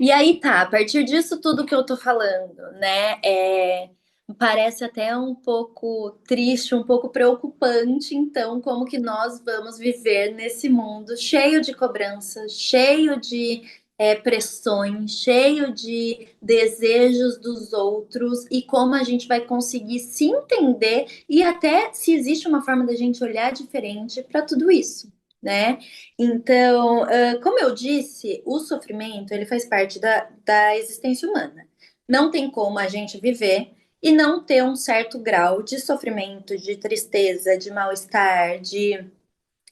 E aí tá, a partir disso tudo que eu tô falando, né? parece até um pouco triste, um pouco preocupante, então, como que nós vamos viver nesse mundo cheio de cobranças, cheio de pressões, cheio de desejos dos outros, e como a gente vai conseguir se entender e até se existe uma forma da gente olhar diferente para tudo isso, né? Então, como eu disse, o sofrimento, ele faz parte da existência humana. Não tem como a gente viver e não ter um certo grau de sofrimento, de tristeza, de mal-estar, de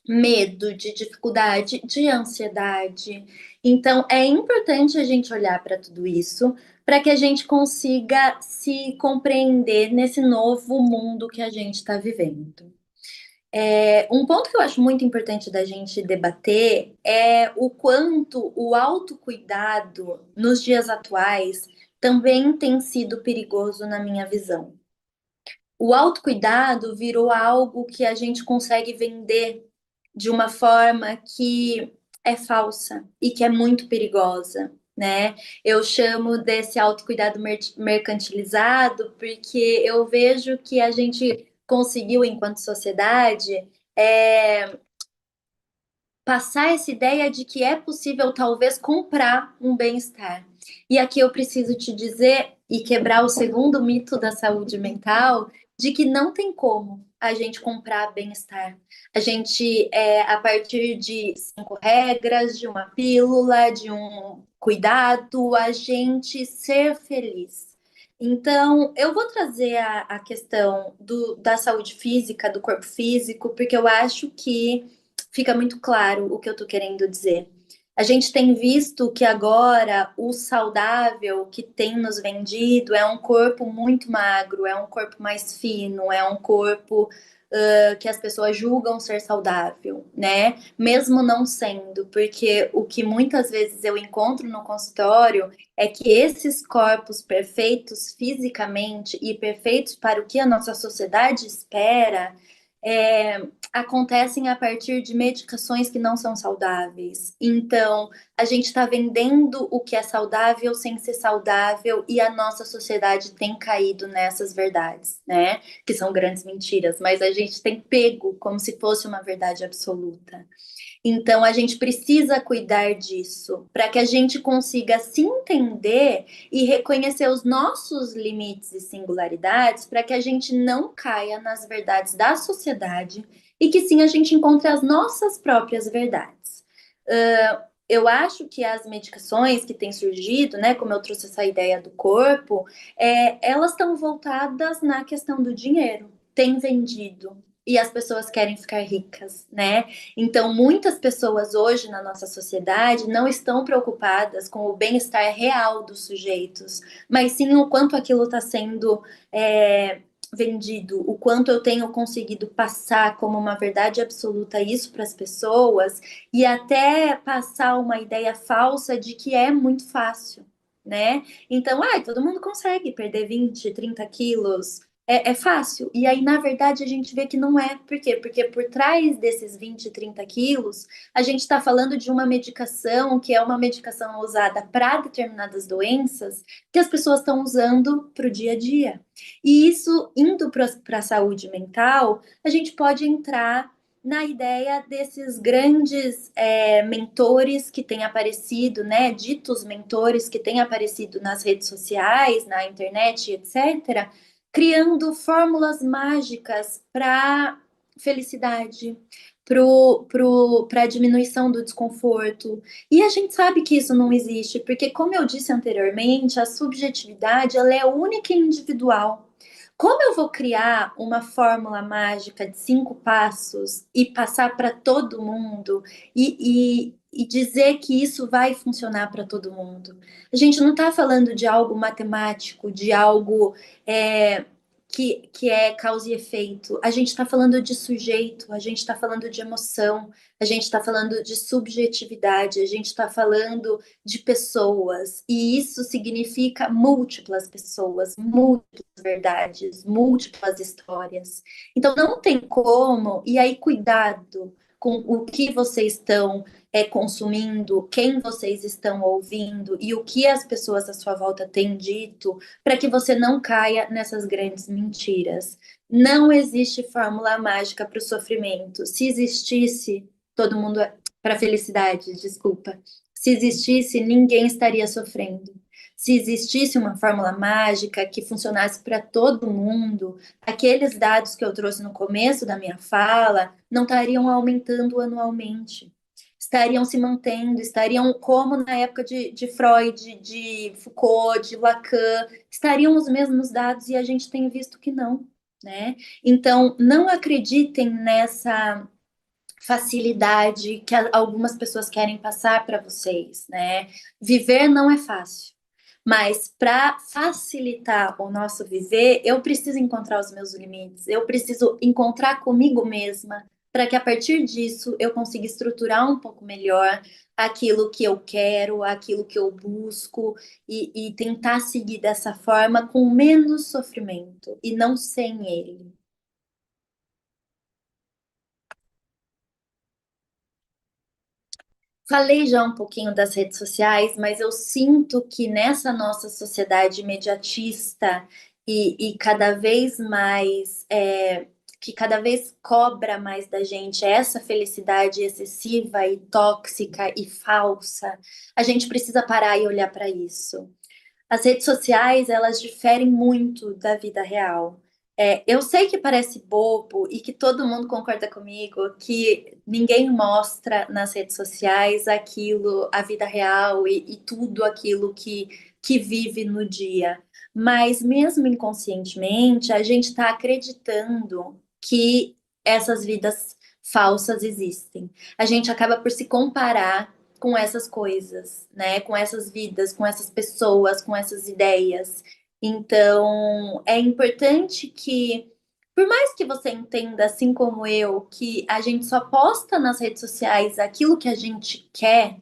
medo, de dificuldade, de ansiedade. Então, é importante a gente olhar para tudo isso para que a gente consiga se compreender nesse novo mundo que a gente está vivendo. Um ponto que eu acho muito importante da gente debater é o quanto o autocuidado nos dias atuais também tem sido perigoso na minha visão. O autocuidado virou algo que a gente consegue vender de uma forma que é falsa e que é muito perigosa, né? Eu chamo desse autocuidado mercantilizado porque eu vejo que a gente conseguiu, enquanto sociedade, é, passar essa ideia de que é possível talvez comprar um bem-estar. E aqui eu preciso te dizer e quebrar o segundo mito da saúde mental, de que não tem como a gente comprar bem-estar. A gente, a partir de 5 regras, de uma pílula, de um cuidado, a gente ser feliz. Então, eu vou trazer a questão da saúde física, do corpo físico, porque eu acho que fica muito claro o que eu estou querendo dizer. A gente tem visto que agora o saudável que tem nos vendido é um corpo muito magro, é um corpo mais fino, é um corpo que as pessoas julgam ser saudável, né? Mesmo não sendo, porque o que muitas vezes eu encontro no consultório é que esses corpos perfeitos fisicamente e perfeitos para o que a nossa sociedade espera, acontecem a partir de medicações que não são saudáveis. Então, a gente está vendendo o que é saudável sem ser saudável e a nossa sociedade tem caído nessas verdades, né? Que são grandes mentiras, mas a gente tem pego como se fosse uma verdade absoluta. Então, a gente precisa cuidar disso para que a gente consiga se entender e reconhecer os nossos limites e singularidades, para que a gente não caia nas verdades da sociedade e que sim a gente encontre as nossas próprias verdades. Eu acho que as medicações que têm surgido, né, como eu trouxe essa ideia do corpo, elas estão voltadas na questão do dinheiro. Tem vendido e as pessoas querem ficar ricas, né? Então, muitas pessoas hoje na nossa sociedade não estão preocupadas com o bem-estar real dos sujeitos, mas sim o quanto aquilo está sendo vendido, o quanto eu tenho conseguido passar como uma verdade absoluta isso para as pessoas e até passar uma ideia falsa de que é muito fácil, né? Então, todo mundo consegue perder 20, 30 quilos. É fácil. E aí, na verdade, a gente vê que não é. Por quê? Porque por trás desses 20, 30 quilos, a gente está falando de uma medicação que é uma medicação usada para determinadas doenças que as pessoas estão usando para o dia a dia. E isso, indo para a saúde mental, a gente pode entrar na ideia desses grandes mentores que têm aparecido, né, ditos mentores que têm aparecido nas redes sociais, na internet, etc., criando fórmulas mágicas para felicidade, para a diminuição do desconforto. E a gente sabe que isso não existe, porque, como eu disse anteriormente, a subjetividade ela é única e individual. Como eu vou criar uma fórmula mágica de 5 passos e passar para todo mundo e dizer que isso vai funcionar para todo mundo? A gente não está falando de algo matemático, de algo que é causa e efeito. A gente está falando de sujeito, a gente está falando de emoção, a gente está falando de subjetividade, a gente está falando de pessoas. E isso significa múltiplas pessoas, múltiplas verdades, múltiplas histórias. Então não tem como, e aí cuidado com o que vocês estão consumindo, quem vocês estão ouvindo e o que as pessoas à sua volta têm dito, para que você não caia nessas grandes mentiras. Não existe fórmula mágica para o sofrimento. Se existisse, todo mundo. Para a felicidade, desculpa. Se existisse, ninguém estaria sofrendo. Se existisse uma fórmula mágica que funcionasse para todo mundo, aqueles dados que eu trouxe no começo da minha fala não estariam aumentando anualmente. Estariam se mantendo, estariam como na época de Freud, de Foucault, de Lacan, estariam os mesmos dados e a gente tem visto que não, né? Então, não acreditem nessa facilidade que algumas pessoas querem passar para vocês, né? Viver não é fácil, mas para facilitar o nosso viver, eu preciso encontrar os meus limites, eu preciso encontrar comigo mesma, para que a partir disso eu consiga estruturar um pouco melhor aquilo que eu quero, aquilo que eu busco e tentar seguir dessa forma com menos sofrimento e não sem ele. Falei já um pouquinho das redes sociais, mas eu sinto que nessa nossa sociedade imediatista e cada vez mais, que cada vez cobra mais da gente essa felicidade excessiva e tóxica e falsa, a gente precisa parar e olhar para isso. As redes sociais, elas diferem muito da vida real. Eu sei que parece bobo e que todo mundo concorda comigo que ninguém mostra nas redes sociais aquilo, a vida real e tudo aquilo que vive no dia. Mas mesmo inconscientemente, a gente está acreditando que essas vidas falsas existem. A gente acaba por se comparar com essas coisas, né? Com essas vidas, com essas pessoas, com essas ideias. Então, é importante que, por mais que você entenda, assim como eu, que a gente só posta nas redes sociais aquilo que a gente quer,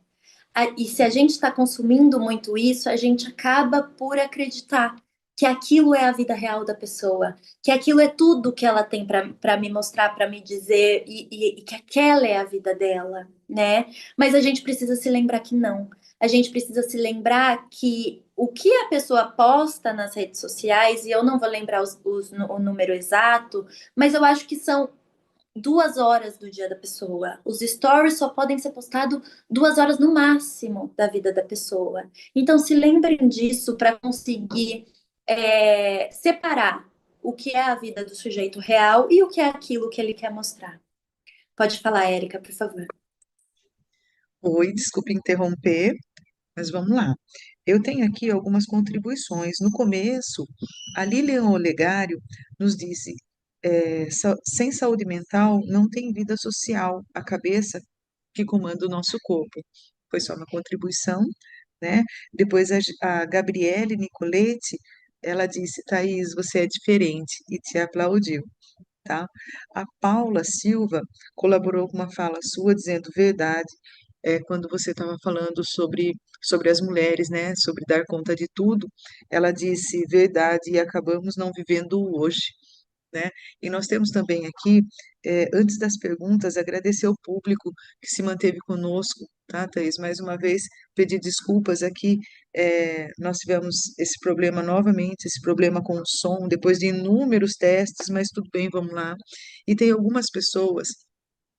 e se a gente está consumindo muito isso, a gente acaba por acreditar que aquilo é a vida real da pessoa, que aquilo é tudo que ela tem para me mostrar, para me dizer, e que aquela é a vida dela, né? Mas a gente precisa se lembrar que não. A gente precisa se lembrar que o que a pessoa posta nas redes sociais, e eu não vou lembrar o número exato, mas eu acho que são 2 horas do dia da pessoa. Os stories só podem ser postados 2 horas no máximo da vida da pessoa. Então, se lembrem disso para conseguir separar o que é a vida do sujeito real e o que é aquilo que ele quer mostrar. Pode falar, Érica, por favor. Oi, desculpe interromper, mas vamos lá. Eu tenho aqui algumas contribuições. No começo, a Lilian Olegário nos disse: sem saúde mental não tem vida social, a cabeça que comanda o nosso corpo. Foi só uma contribuição, né? Depois a Gabriele Nicoletti, ela disse: Thaís, você é diferente, e te aplaudiu. Tá? A Paula Silva colaborou com uma fala sua dizendo verdade, quando você estava falando sobre as mulheres, né, sobre dar conta de tudo, ela disse verdade e acabamos não vivendo o hoje, né? E nós temos também aqui, antes das perguntas, agradecer ao público que se manteve conosco, tá, Thaís? Mais uma vez, pedir desculpas aqui, nós tivemos esse problema novamente, esse problema com o som, depois de inúmeros testes, mas tudo bem, vamos lá. E tem algumas pessoas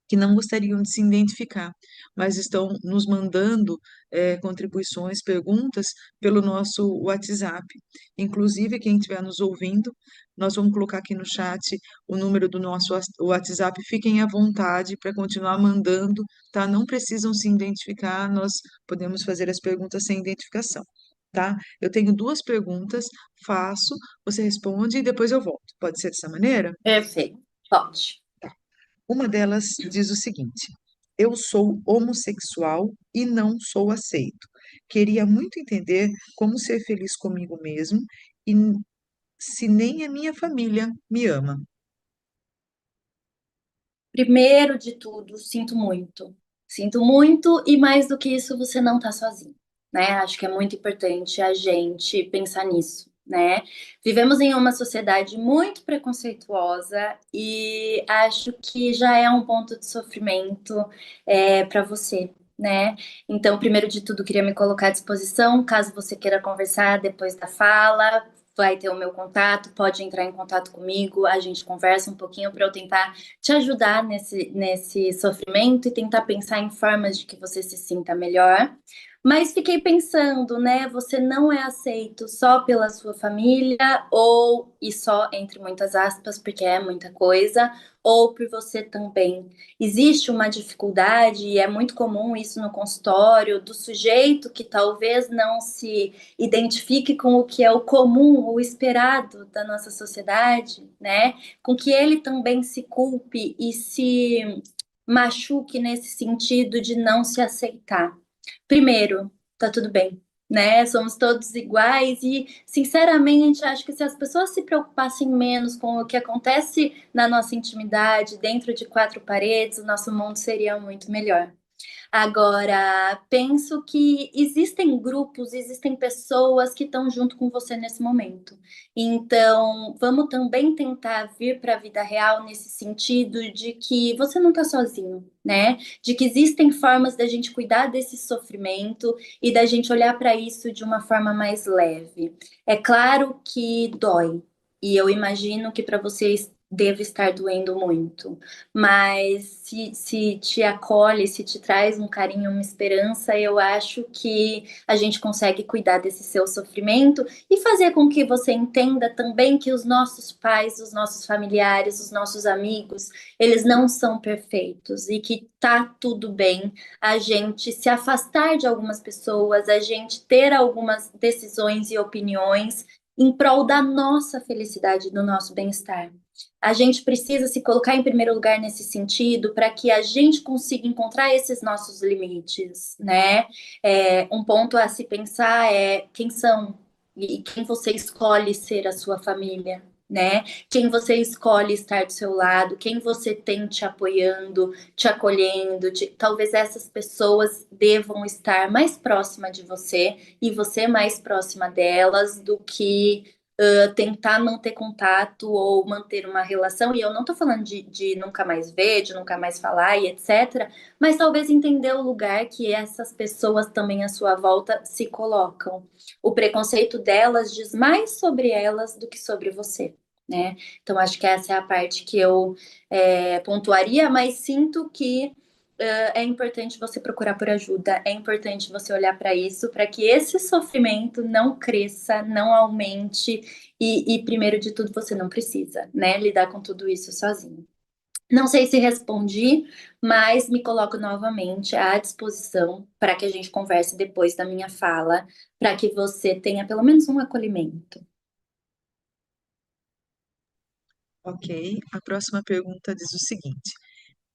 que não gostariam de se identificar, mas estão nos mandando contribuições, perguntas pelo nosso WhatsApp. Inclusive, quem estiver nos ouvindo, nós vamos colocar aqui no chat o número do nosso WhatsApp. Fiquem à vontade para continuar mandando, tá? Não precisam se identificar, nós podemos fazer as perguntas sem identificação. Tá? Eu tenho 2 perguntas, faço, você responde e depois eu volto. Pode ser dessa maneira? Perfeito. Pode. Uma delas diz o seguinte: eu sou homossexual e não sou aceito. Queria muito entender como ser feliz comigo mesmo e se nem a minha família me ama. Primeiro de tudo, sinto muito. Sinto muito e mais do que isso, você não tá sozinho, né? Acho que é muito importante a gente pensar nisso. né? Vivemos em uma sociedade muito preconceituosa e acho que já é um ponto de sofrimento para você, né? Então, primeiro de tudo, queria me colocar à disposição, caso você queira conversar depois da fala, vai ter o meu contato, pode entrar em contato comigo, a gente conversa um pouquinho para eu tentar te ajudar nesse sofrimento e tentar pensar em formas de que você se sinta melhor. Mas fiquei pensando, né? Você não é aceito só pela sua família, ou, e só entre muitas aspas, porque é muita coisa, ou por você também. Existe uma dificuldade, e é muito comum isso no consultório, do sujeito que talvez não se identifique com o que é o comum, o esperado da nossa sociedade, né? Com que ele também se culpe e se machuque nesse sentido de não se aceitar. Primeiro, tá tudo bem, né? Somos todos iguais e, sinceramente, acho que se as pessoas se preocupassem menos com o que acontece na nossa intimidade, dentro de quatro paredes, o nosso mundo seria muito melhor. Agora, penso que existem grupos, existem pessoas que estão junto com você nesse momento. Então, vamos também tentar vir para a vida real nesse sentido de que você não está sozinho, né? De que existem formas da gente cuidar desse sofrimento e da gente olhar para isso de uma forma mais leve. É claro que dói, e eu imagino que para vocês deve estar doendo muito, mas se te acolhe, se te traz um carinho, uma esperança, eu acho que a gente consegue cuidar desse seu sofrimento e fazer com que você entenda também que os nossos pais, os nossos familiares, os nossos amigos, eles não são perfeitos e que tá tudo bem a gente se afastar de algumas pessoas, a gente ter algumas decisões e opiniões em prol da nossa felicidade, do nosso bem-estar. A gente precisa se colocar em primeiro lugar nesse sentido para que a gente consiga encontrar esses nossos limites, né? Um ponto a se pensar é quem são e quem você escolhe ser a sua família, né? Quem você escolhe estar do seu lado, quem você tem te apoiando, te acolhendo. Talvez essas pessoas devam estar mais próxima de você e você mais próxima delas do que tentar manter contato ou manter uma relação, e eu não tô falando de nunca mais ver, de nunca mais falar e etc., mas talvez entender o lugar que essas pessoas também à sua volta se colocam. O preconceito delas diz mais sobre elas do que sobre você, né? Então acho que essa é a parte que eu pontuaria, mas sinto que é importante você procurar por ajuda, é importante você olhar para isso, para que esse sofrimento não cresça, não aumente e, primeiro de tudo, você não precisa, né, lidar com tudo isso sozinho. Não sei se respondi, mas me coloco novamente à disposição para que a gente converse depois da minha fala, para que você tenha pelo menos um acolhimento. Ok, a próxima pergunta diz o seguinte: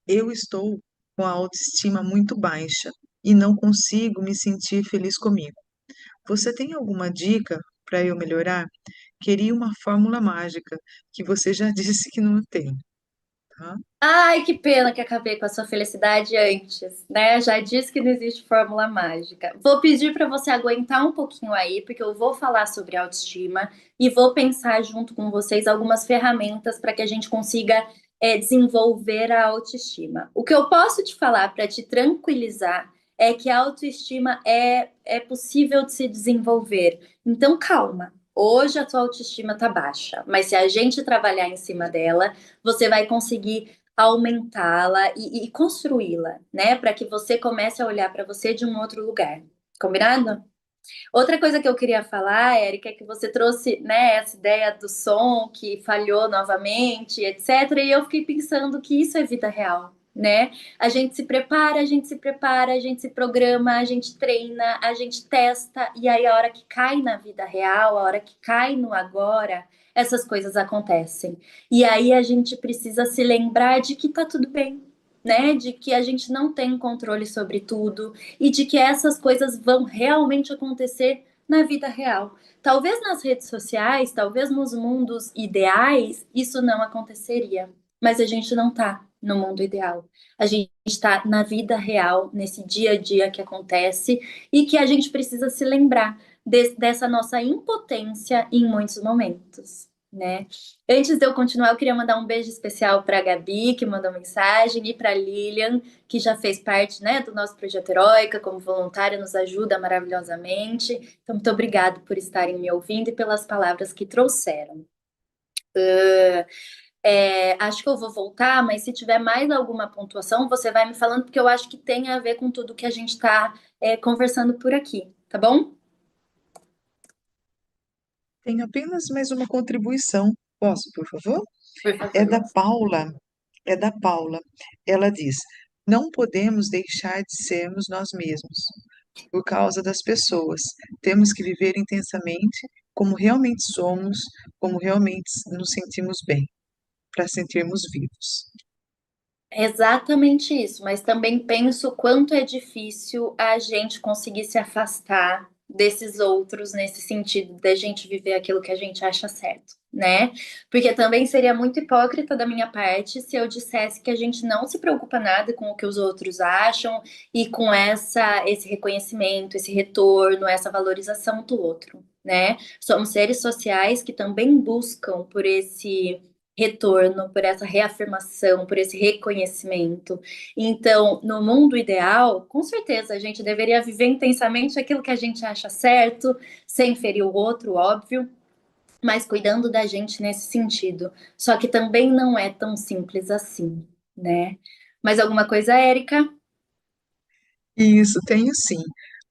eu estou com a autoestima muito baixa e não consigo me sentir feliz comigo. Você tem alguma dica para eu melhorar? Queria uma fórmula mágica, que você já disse que não tem, tá? Ai, que pena que acabei com a sua felicidade antes, né? Já disse que não existe fórmula mágica. Vou pedir para você aguentar um pouquinho aí, porque eu vou falar sobre autoestima e vou pensar junto com vocês algumas ferramentas para que a gente consiga desenvolver a autoestima. O que eu posso te falar para te tranquilizar é que a autoestima é possível de se desenvolver. Então, calma. Hoje a tua autoestima tá baixa, mas se a gente trabalhar em cima dela, você vai conseguir aumentá-la e construí-la, né? Para que você comece a olhar para você de um outro lugar. Combinado? Outra coisa que eu queria falar, Érica, é que você trouxe, né, essa ideia do som que falhou novamente, etc. E eu fiquei pensando que isso é vida real, né? A gente se prepara, a gente se prepara, a gente se programa, a gente treina, a gente testa, e aí a hora que cai na vida real, a hora que cai no agora, essas coisas acontecem. E aí a gente precisa se lembrar de que tá tudo bem, né? De que a gente não tem controle sobre tudo e de que essas coisas vão realmente acontecer na vida real. Talvez nas redes sociais, talvez nos mundos ideais, isso não aconteceria. Mas a gente não tá no mundo ideal. A gente está na vida real, nesse dia a dia que acontece e que a gente precisa se lembrar dessa nossa impotência em muitos momentos, né? Antes de eu continuar, eu queria mandar um beijo especial para a Gabi, que mandou mensagem, e para a Lilian, que já fez parte, né, do nosso projeto Heróica, como voluntária, nos ajuda maravilhosamente. Então, muito obrigada por estarem me ouvindo e pelas palavras que trouxeram. Acho que eu vou voltar, mas se tiver mais alguma pontuação, você vai me falando, porque eu acho que tem a ver com tudo que a gente está conversando por aqui, tá bom? Tenho apenas mais uma contribuição. Posso, por favor? Por É favor. da Paula. É da Paula. Ela diz: não podemos deixar de sermos nós mesmos por causa das pessoas. Temos que viver intensamente como realmente somos, como realmente nos sentimos bem, para sentirmos vivos. É exatamente isso, mas também penso o quanto é difícil a gente conseguir se afastar desses outros nesse sentido da gente viver aquilo que a gente acha certo, né? Porque também seria muito hipócrita da minha parte se eu dissesse que a gente não se preocupa nada com o que os outros acham e com esse reconhecimento, esse retorno, essa valorização do outro, né? Somos seres sociais que também buscam por esse retorno, por essa reafirmação, por esse reconhecimento. Então, no mundo ideal, com certeza a gente deveria viver intensamente aquilo que a gente acha certo, sem ferir o outro, óbvio, mas cuidando da gente nesse sentido. Só que também não é tão simples assim, né? Mais alguma coisa, Érica? Isso, tenho sim.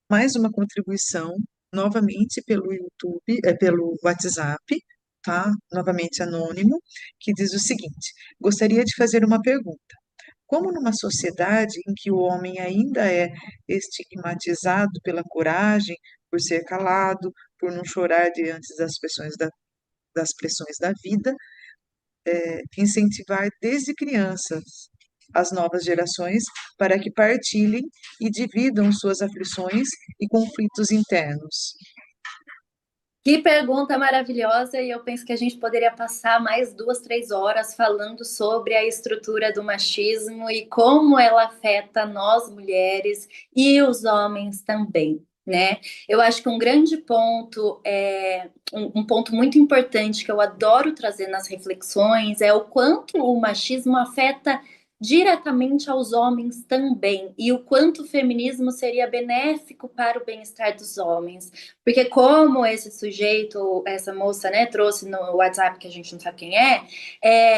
Mais uma contribuição, novamente pelo YouTube, pelo WhatsApp, tá? Novamente anônimo, que diz o seguinte: gostaria de fazer uma pergunta. Como numa sociedade em que o homem ainda é estigmatizado pela coragem, por ser calado, por não chorar diante das pressões da vida, incentivar desde crianças as novas gerações para que partilhem e dividam suas aflições e conflitos internos. Que pergunta maravilhosa, e eu penso que a gente poderia passar mais 2, 3 horas falando sobre a estrutura do machismo e como ela afeta nós mulheres e os homens também, né? Eu acho que um grande ponto, um ponto muito importante que eu adoro trazer nas reflexões é o quanto o machismo afeta diretamente aos homens também, e o quanto o feminismo seria benéfico para o bem-estar dos homens. Porque como esse sujeito, essa moça, né, trouxe no WhatsApp, que a gente não sabe quem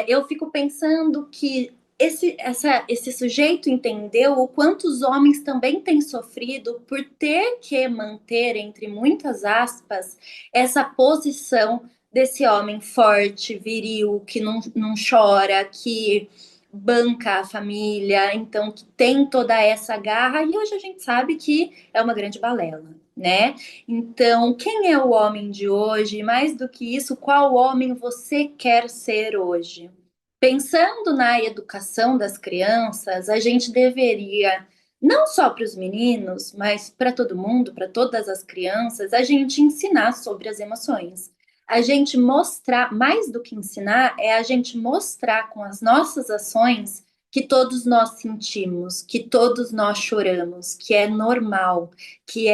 eu fico pensando que esse sujeito entendeu o quanto os homens também têm sofrido por ter que manter, entre muitas aspas, essa posição desse homem forte, viril, que não chora, que banca a família, então que tem toda essa garra, e hoje a gente sabe que é uma grande balela, né? Então, quem é o homem de hoje? Mais do que isso, qual homem você quer ser hoje? Pensando na educação das crianças, a gente deveria, não só para os meninos, mas para todo mundo, para todas as crianças, a gente ensinar sobre as emoções. A gente mostrar, mais do que ensinar, é a gente mostrar com as nossas ações que todos nós sentimos, que todos nós choramos, que é normal, que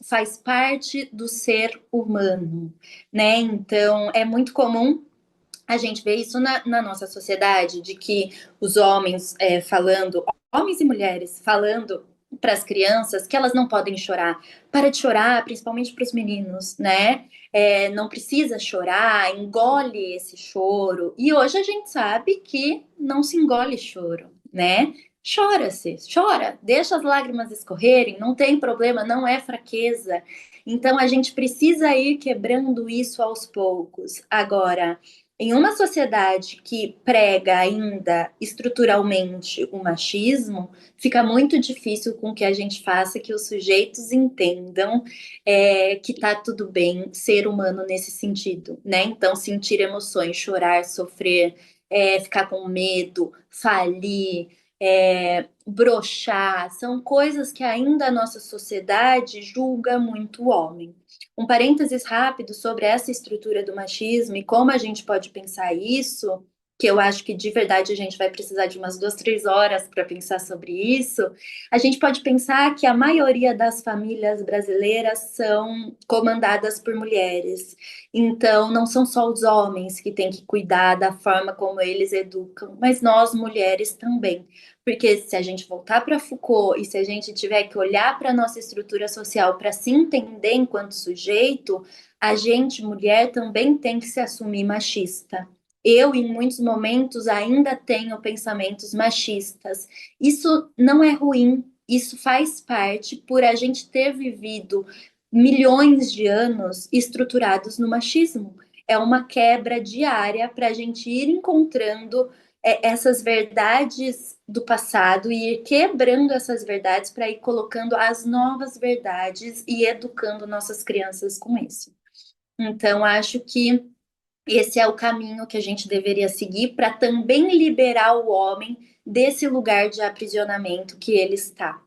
faz parte do ser humano, né? Então, é muito comum a gente ver isso na nossa sociedade, de que os homens falando, homens e mulheres falando para as crianças que elas não podem chorar. Para de chorar, principalmente para os meninos, né? Não precisa chorar, engole esse choro. E hoje a gente sabe que não se engole choro, né? Chora-se, chora, deixa as lágrimas escorrerem, não tem problema, não é fraqueza. Então a gente precisa ir quebrando isso aos poucos. Agora, em uma sociedade que prega ainda estruturalmente o machismo, fica muito difícil com que a gente faça que os sujeitos entendam que tá tudo bem ser humano nesse sentido, né? Então, sentir emoções, chorar, sofrer, ficar com medo, falir, broxar, são coisas que ainda a nossa sociedade julga muito o homem. Um parênteses rápido sobre essa estrutura do machismo e como a gente pode pensar isso que eu acho que de verdade a gente vai precisar de umas 2, 3 horas para pensar sobre isso, a gente pode pensar que a maioria das famílias brasileiras são comandadas por mulheres. Então, não são só os homens que têm que cuidar da forma como eles educam, mas nós mulheres também. Porque se a gente voltar para Foucault e se a gente tiver que olhar para a nossa estrutura social para se entender enquanto sujeito, a gente, mulher, também tem que se assumir machista. Eu, em muitos momentos, ainda tenho pensamentos machistas. Isso não é ruim, isso faz parte por a gente ter vivido milhões de anos estruturados no machismo. É uma quebra diária para a gente ir encontrando essas verdades do passado e ir quebrando essas verdades para ir colocando as novas verdades e educando nossas crianças com isso. Então, acho que esse é o caminho que a gente deveria seguir para também liberar o homem desse lugar de aprisionamento que ele está.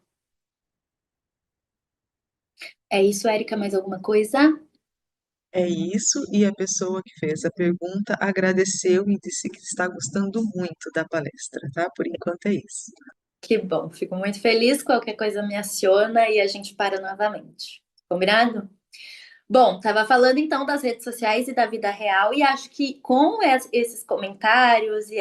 É isso, Érica, mais alguma coisa? É isso, e a pessoa que fez a pergunta agradeceu e disse que está gostando muito da palestra, tá? Por enquanto é isso. Que bom, fico muito feliz. Qualquer coisa me aciona e a gente para novamente. Combinado? Bom, estava falando então das redes sociais e da vida real, e acho que com esses comentários e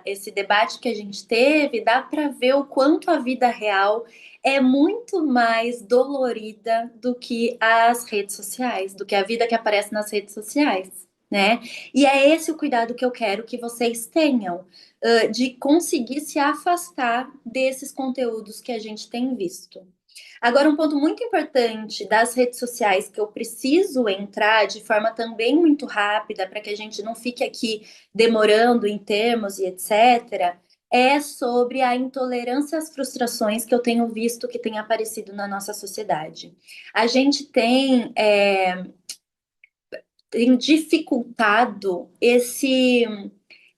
esse debate que a gente teve, dá para ver o quanto a vida real é muito mais dolorida do que as redes sociais, do que a vida que aparece nas redes sociais, né? E é esse o cuidado que eu quero que vocês tenham, de conseguir se afastar desses conteúdos que a gente tem visto. Agora, um ponto muito importante das redes sociais que eu preciso entrar de forma também muito rápida, para que a gente não fique aqui demorando em termos e etc., é sobre a intolerância às frustrações que eu tenho visto que tem aparecido na nossa sociedade. A gente tem dificultado esse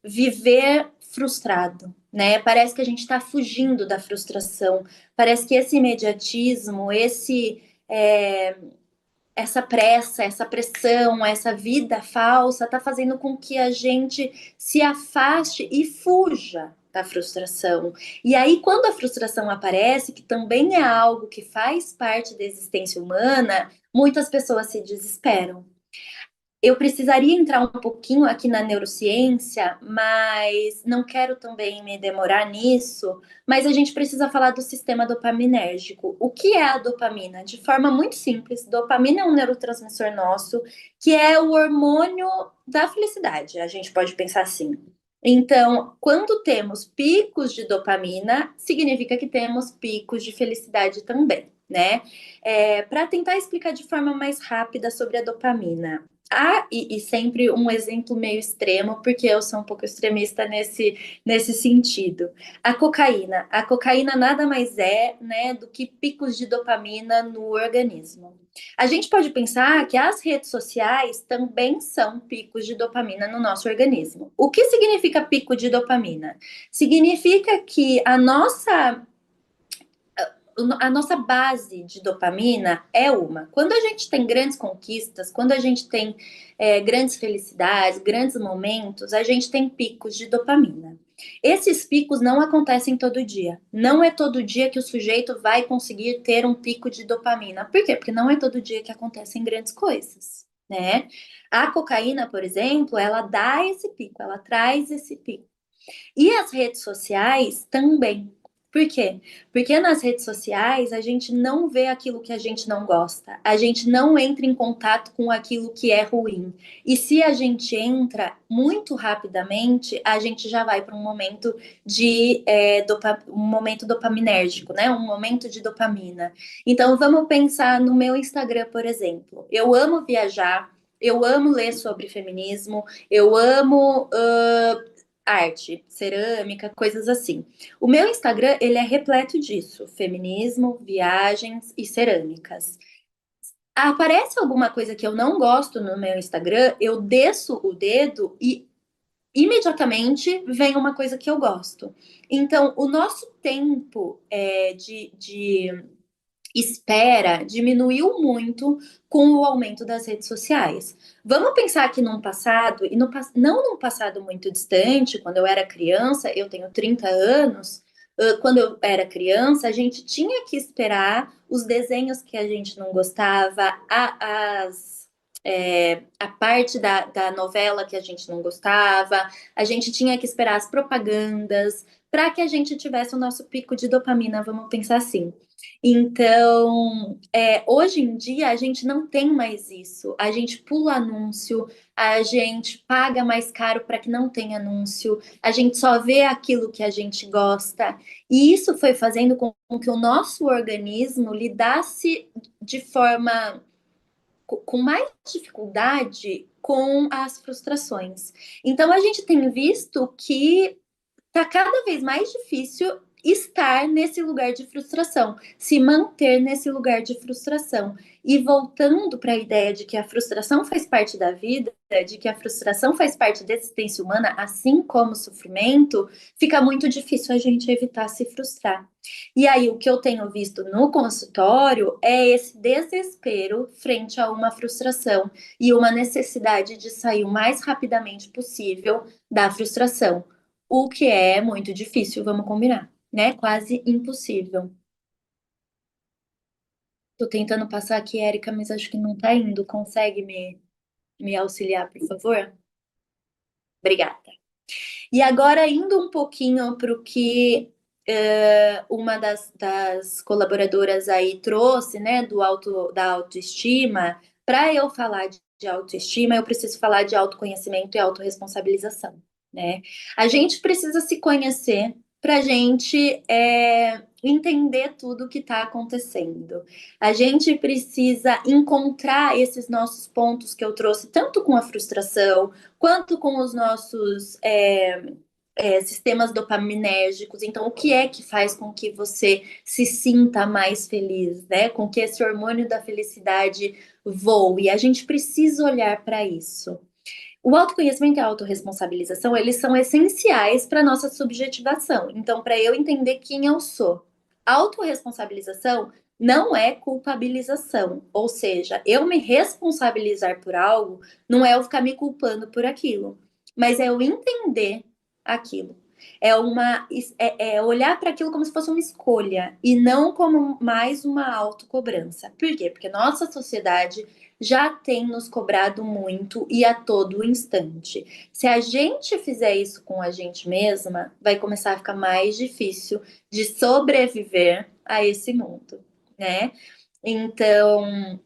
viver frustrado, né? Parece que a gente está fugindo da frustração. Parece que esse imediatismo, essa pressa, essa pressão, essa vida falsa está fazendo com que a gente se afaste e fuja da frustração. E aí, quando a frustração aparece, que também é algo que faz parte da existência humana, muitas pessoas se desesperam. Eu precisaria entrar um pouquinho aqui na neurociência, mas não quero também me demorar nisso. Mas a gente precisa falar do sistema dopaminérgico. O que é a dopamina? De forma muito simples, dopamina é um neurotransmissor nosso, que é o hormônio da felicidade. A gente pode pensar assim. Então, quando temos picos de dopamina, significa que temos picos de felicidade também, né? Para tentar explicar de forma mais rápida sobre a dopamina. E sempre um exemplo meio extremo, porque eu sou um pouco extremista nesse sentido. A cocaína. A cocaína nada mais é, né, do que picos de dopamina no organismo. A gente pode pensar que as redes sociais também são picos de dopamina no nosso organismo. O que significa pico de dopamina? Significa que a nossa base de dopamina é uma. Quando a gente tem grandes conquistas, quando a gente tem grandes felicidades, grandes momentos, a gente tem picos de dopamina. Esses picos não acontecem todo dia. Não é todo dia que o sujeito vai conseguir ter um pico de dopamina. Por quê? Porque não é todo dia que acontecem grandes coisas, né? A cocaína, por exemplo, ela dá esse pico, ela traz esse pico. E as redes sociais também. Por quê? Porque nas redes sociais a gente não vê aquilo que a gente não gosta, a gente não entra em contato com aquilo que é ruim. E se a gente entra muito rapidamente, a gente já vai para um momento um momento dopaminérgico, né? Um momento de dopamina. Então vamos pensar no meu Instagram, por exemplo. Eu amo viajar, eu amo ler sobre feminismo, eu amo arte, cerâmica, coisas assim. O meu Instagram, ele é repleto disso, feminismo, viagens e cerâmicas. Aparece alguma coisa que eu não gosto no meu Instagram, eu desço o dedo e imediatamente vem uma coisa que eu gosto. Então, o nosso tempo de espera diminuiu muito com o aumento das redes sociais. Vamos pensar aqui num passado, e não num passado muito distante, quando eu era criança, eu tenho 30 anos, quando eu era criança, a gente tinha que esperar os desenhos que a gente não gostava, a parte da novela que a gente não gostava, a gente tinha que esperar as propagandas para que a gente tivesse o nosso pico de dopamina, vamos pensar assim. Então, hoje em dia a gente não tem mais isso. A gente pula anúncio, a gente paga mais caro para que não tenha anúncio, a gente só vê aquilo que a gente gosta. E isso foi fazendo com que o nosso organismo lidasse de forma com mais dificuldade com as frustrações. Então, a gente tem visto que tá cada vez mais difícil estar nesse lugar de frustração, se manter nesse lugar de frustração. E voltando para a ideia de que a frustração faz parte da vida, de que a frustração faz parte da existência humana, assim como o sofrimento, fica muito difícil a gente evitar se frustrar. E aí, o que eu tenho visto no consultório é esse desespero frente a uma frustração e uma necessidade de sair o mais rapidamente possível da frustração. O que é muito difícil, vamos combinar, né? Quase impossível. Tô tentando passar aqui, Érica, mas acho que não tá indo. Consegue me auxiliar, por favor? Obrigada. E agora, indo um pouquinho para o que uma das colaboradoras aí trouxe, né, da autoestima, para eu falar de autoestima, eu preciso falar de autoconhecimento e autorresponsabilização, né? A gente precisa se conhecer para a gente entender tudo o que está acontecendo. A gente precisa encontrar esses nossos pontos que eu trouxe, tanto com a frustração, quanto com os nossos sistemas dopaminérgicos. Então, o que é que faz com que você se sinta mais feliz, né? Com que esse hormônio da felicidade voe. A gente precisa olhar para isso. O autoconhecimento e a autorresponsabilização, eles são essenciais para a nossa subjetivação. Então, para eu entender quem eu sou. Autorresponsabilização não é culpabilização. Ou seja, eu me responsabilizar por algo não é eu ficar me culpando por aquilo, mas é eu entender aquilo. É olhar para aquilo como se fosse uma escolha e não como mais uma autocobrança. Por quê? Porque nossa sociedade já tem nos cobrado muito e a todo instante. Se a gente fizer isso com a gente mesma, vai começar a ficar mais difícil de sobreviver a esse mundo, né? Então,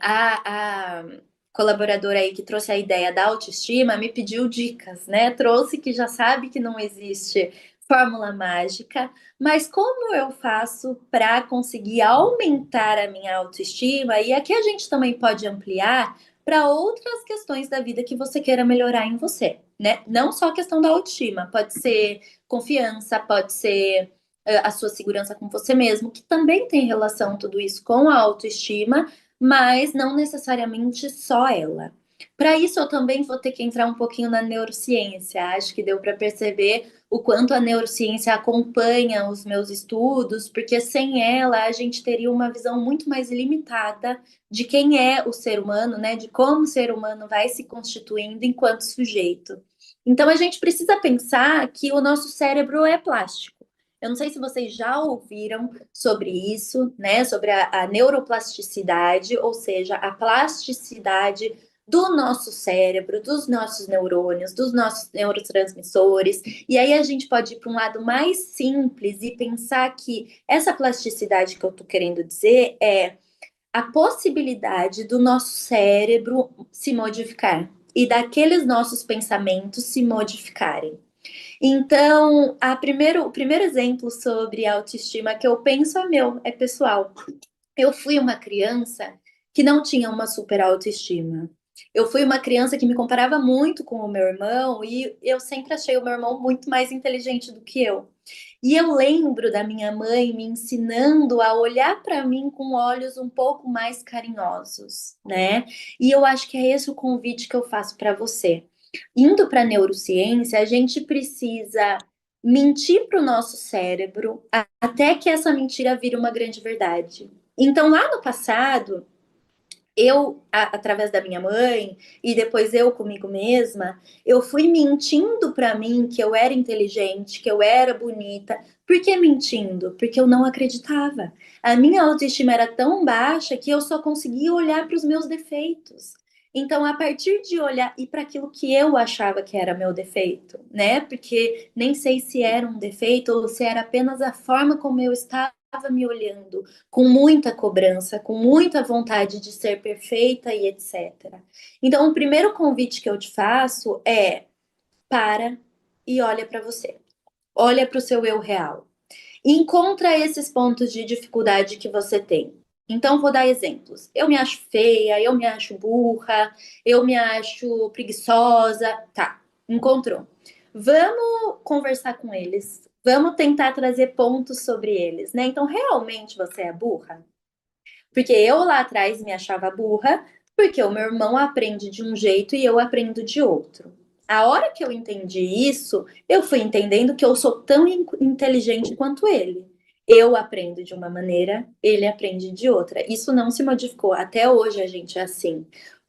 a colaboradora aí que trouxe a ideia da autoestima me pediu dicas, né? Trouxe que já sabe que não existe fórmula mágica, mas como eu faço para conseguir aumentar a minha autoestima? E aqui a gente também pode ampliar para outras questões da vida que você queira melhorar em você, né? Não só a questão da autoestima, pode ser confiança, pode ser a sua segurança com você mesmo, que também tem relação tudo isso com a autoestima, mas não necessariamente só ela. Para isso, eu também vou ter que entrar um pouquinho na neurociência. Acho que deu para perceber o quanto a neurociência acompanha os meus estudos, porque sem ela a gente teria uma visão muito mais limitada de quem é o ser humano, né? De como o ser humano vai se constituindo enquanto sujeito. Então, a gente precisa pensar que o nosso cérebro é plástico. Eu não sei se vocês já ouviram sobre isso, né? Sobre a neuroplasticidade, ou seja, a plasticidade do nosso cérebro, dos nossos neurônios, dos nossos neurotransmissores. E aí a gente pode ir para um lado mais simples e pensar que essa plasticidade que eu estou querendo dizer é a possibilidade do nosso cérebro se modificar e daqueles nossos pensamentos se modificarem. Então, o primeiro exemplo sobre autoestima que eu penso é pessoal. Eu fui uma criança que não tinha uma super autoestima. Eu fui uma criança que me comparava muito com o meu irmão e eu sempre achei o meu irmão muito mais inteligente do que eu. E eu lembro da minha mãe me ensinando a olhar para mim com olhos um pouco mais carinhosos, né? E eu acho que é esse o convite que eu faço para você. Indo para a neurociência, a gente precisa mentir para o nosso cérebro até que essa mentira vire uma grande verdade. Então, lá no passado, eu, através da minha mãe, e depois eu comigo mesma, eu fui mentindo para mim que eu era inteligente, que eu era bonita. Por que mentindo? Porque eu não acreditava. A minha autoestima era tão baixa que eu só conseguia olhar para os meus defeitos. Então, a partir de olhar e para aquilo que eu achava que era meu defeito, né? Porque nem sei se era um defeito ou se era apenas a forma como eu estava me olhando, com muita cobrança, com muita vontade de ser perfeita e etc. Então, o primeiro convite que eu te faço é: para e olha para você. Olha para o seu eu real. Encontra esses pontos de dificuldade que você tem. Então, vou dar exemplos. Eu me acho feia, eu me acho burra, eu me acho preguiçosa. Tá, encontrou. Vamos conversar com eles. Vamos tentar trazer pontos sobre eles, né? Então, realmente você é burra? Porque eu lá atrás me achava burra, porque o meu irmão aprende de um jeito e eu aprendo de outro. A hora que eu entendi isso, eu fui entendendo que eu sou tão inteligente quanto ele. Eu aprendo de uma maneira, ele aprende de outra. Isso não se modificou. Até hoje a gente é assim.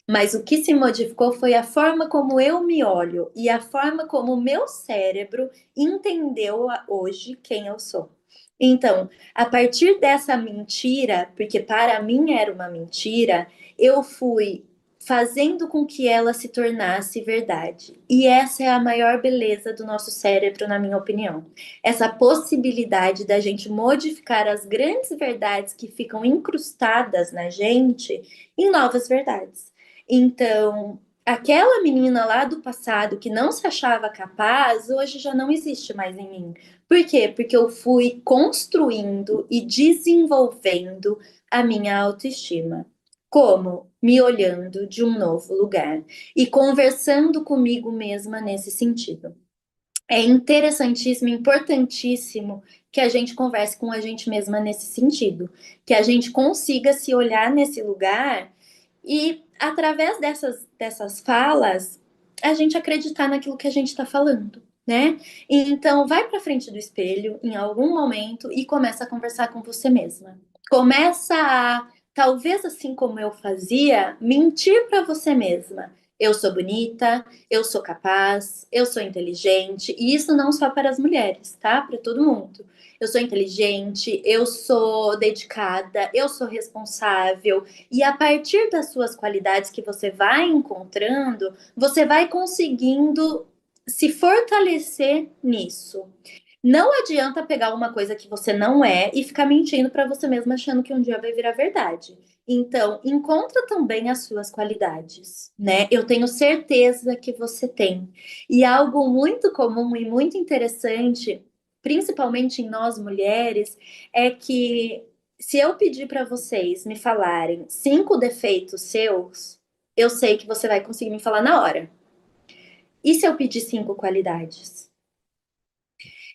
Mas o que se modificou foi a forma como eu me olho e a forma como o meu cérebro entendeu hoje quem eu sou. Então, a partir dessa mentira, porque para mim era uma mentira, eu fui fazendo com que ela se tornasse verdade. E essa é a maior beleza do nosso cérebro, na minha opinião. Essa possibilidade da gente modificar as grandes verdades que ficam incrustadas na gente em novas verdades. Então, aquela menina lá do passado que não se achava capaz, hoje já não existe mais em mim. Por quê? Porque eu fui construindo e desenvolvendo a minha autoestima. Como? Me olhando de um novo lugar e conversando comigo mesma nesse sentido. É interessantíssimo, importantíssimo que a gente converse com a gente mesma nesse sentido, que a gente consiga se olhar nesse lugar e, através dessas falas, a gente acreditar naquilo que a gente está falando, né? Então, vai para frente do espelho em algum momento e começa a conversar com você mesma. Começa a, talvez assim como eu fazia, mentir para você mesma. Eu sou bonita, eu sou capaz, eu sou inteligente, e isso não só para as mulheres, tá? Para todo mundo. Eu sou inteligente, eu sou dedicada, eu sou responsável, e a partir das suas qualidades que você vai encontrando, você vai conseguindo se fortalecer nisso. Não adianta pegar uma coisa que você não é e ficar mentindo para você mesma achando que um dia vai virar verdade. Então, encontra também as suas qualidades, né? Eu tenho certeza que você tem. E algo muito comum e muito interessante, principalmente em nós mulheres, é que se eu pedir para vocês me falarem 5 defeitos seus, eu sei que você vai conseguir me falar na hora. E se eu pedir 5 qualidades?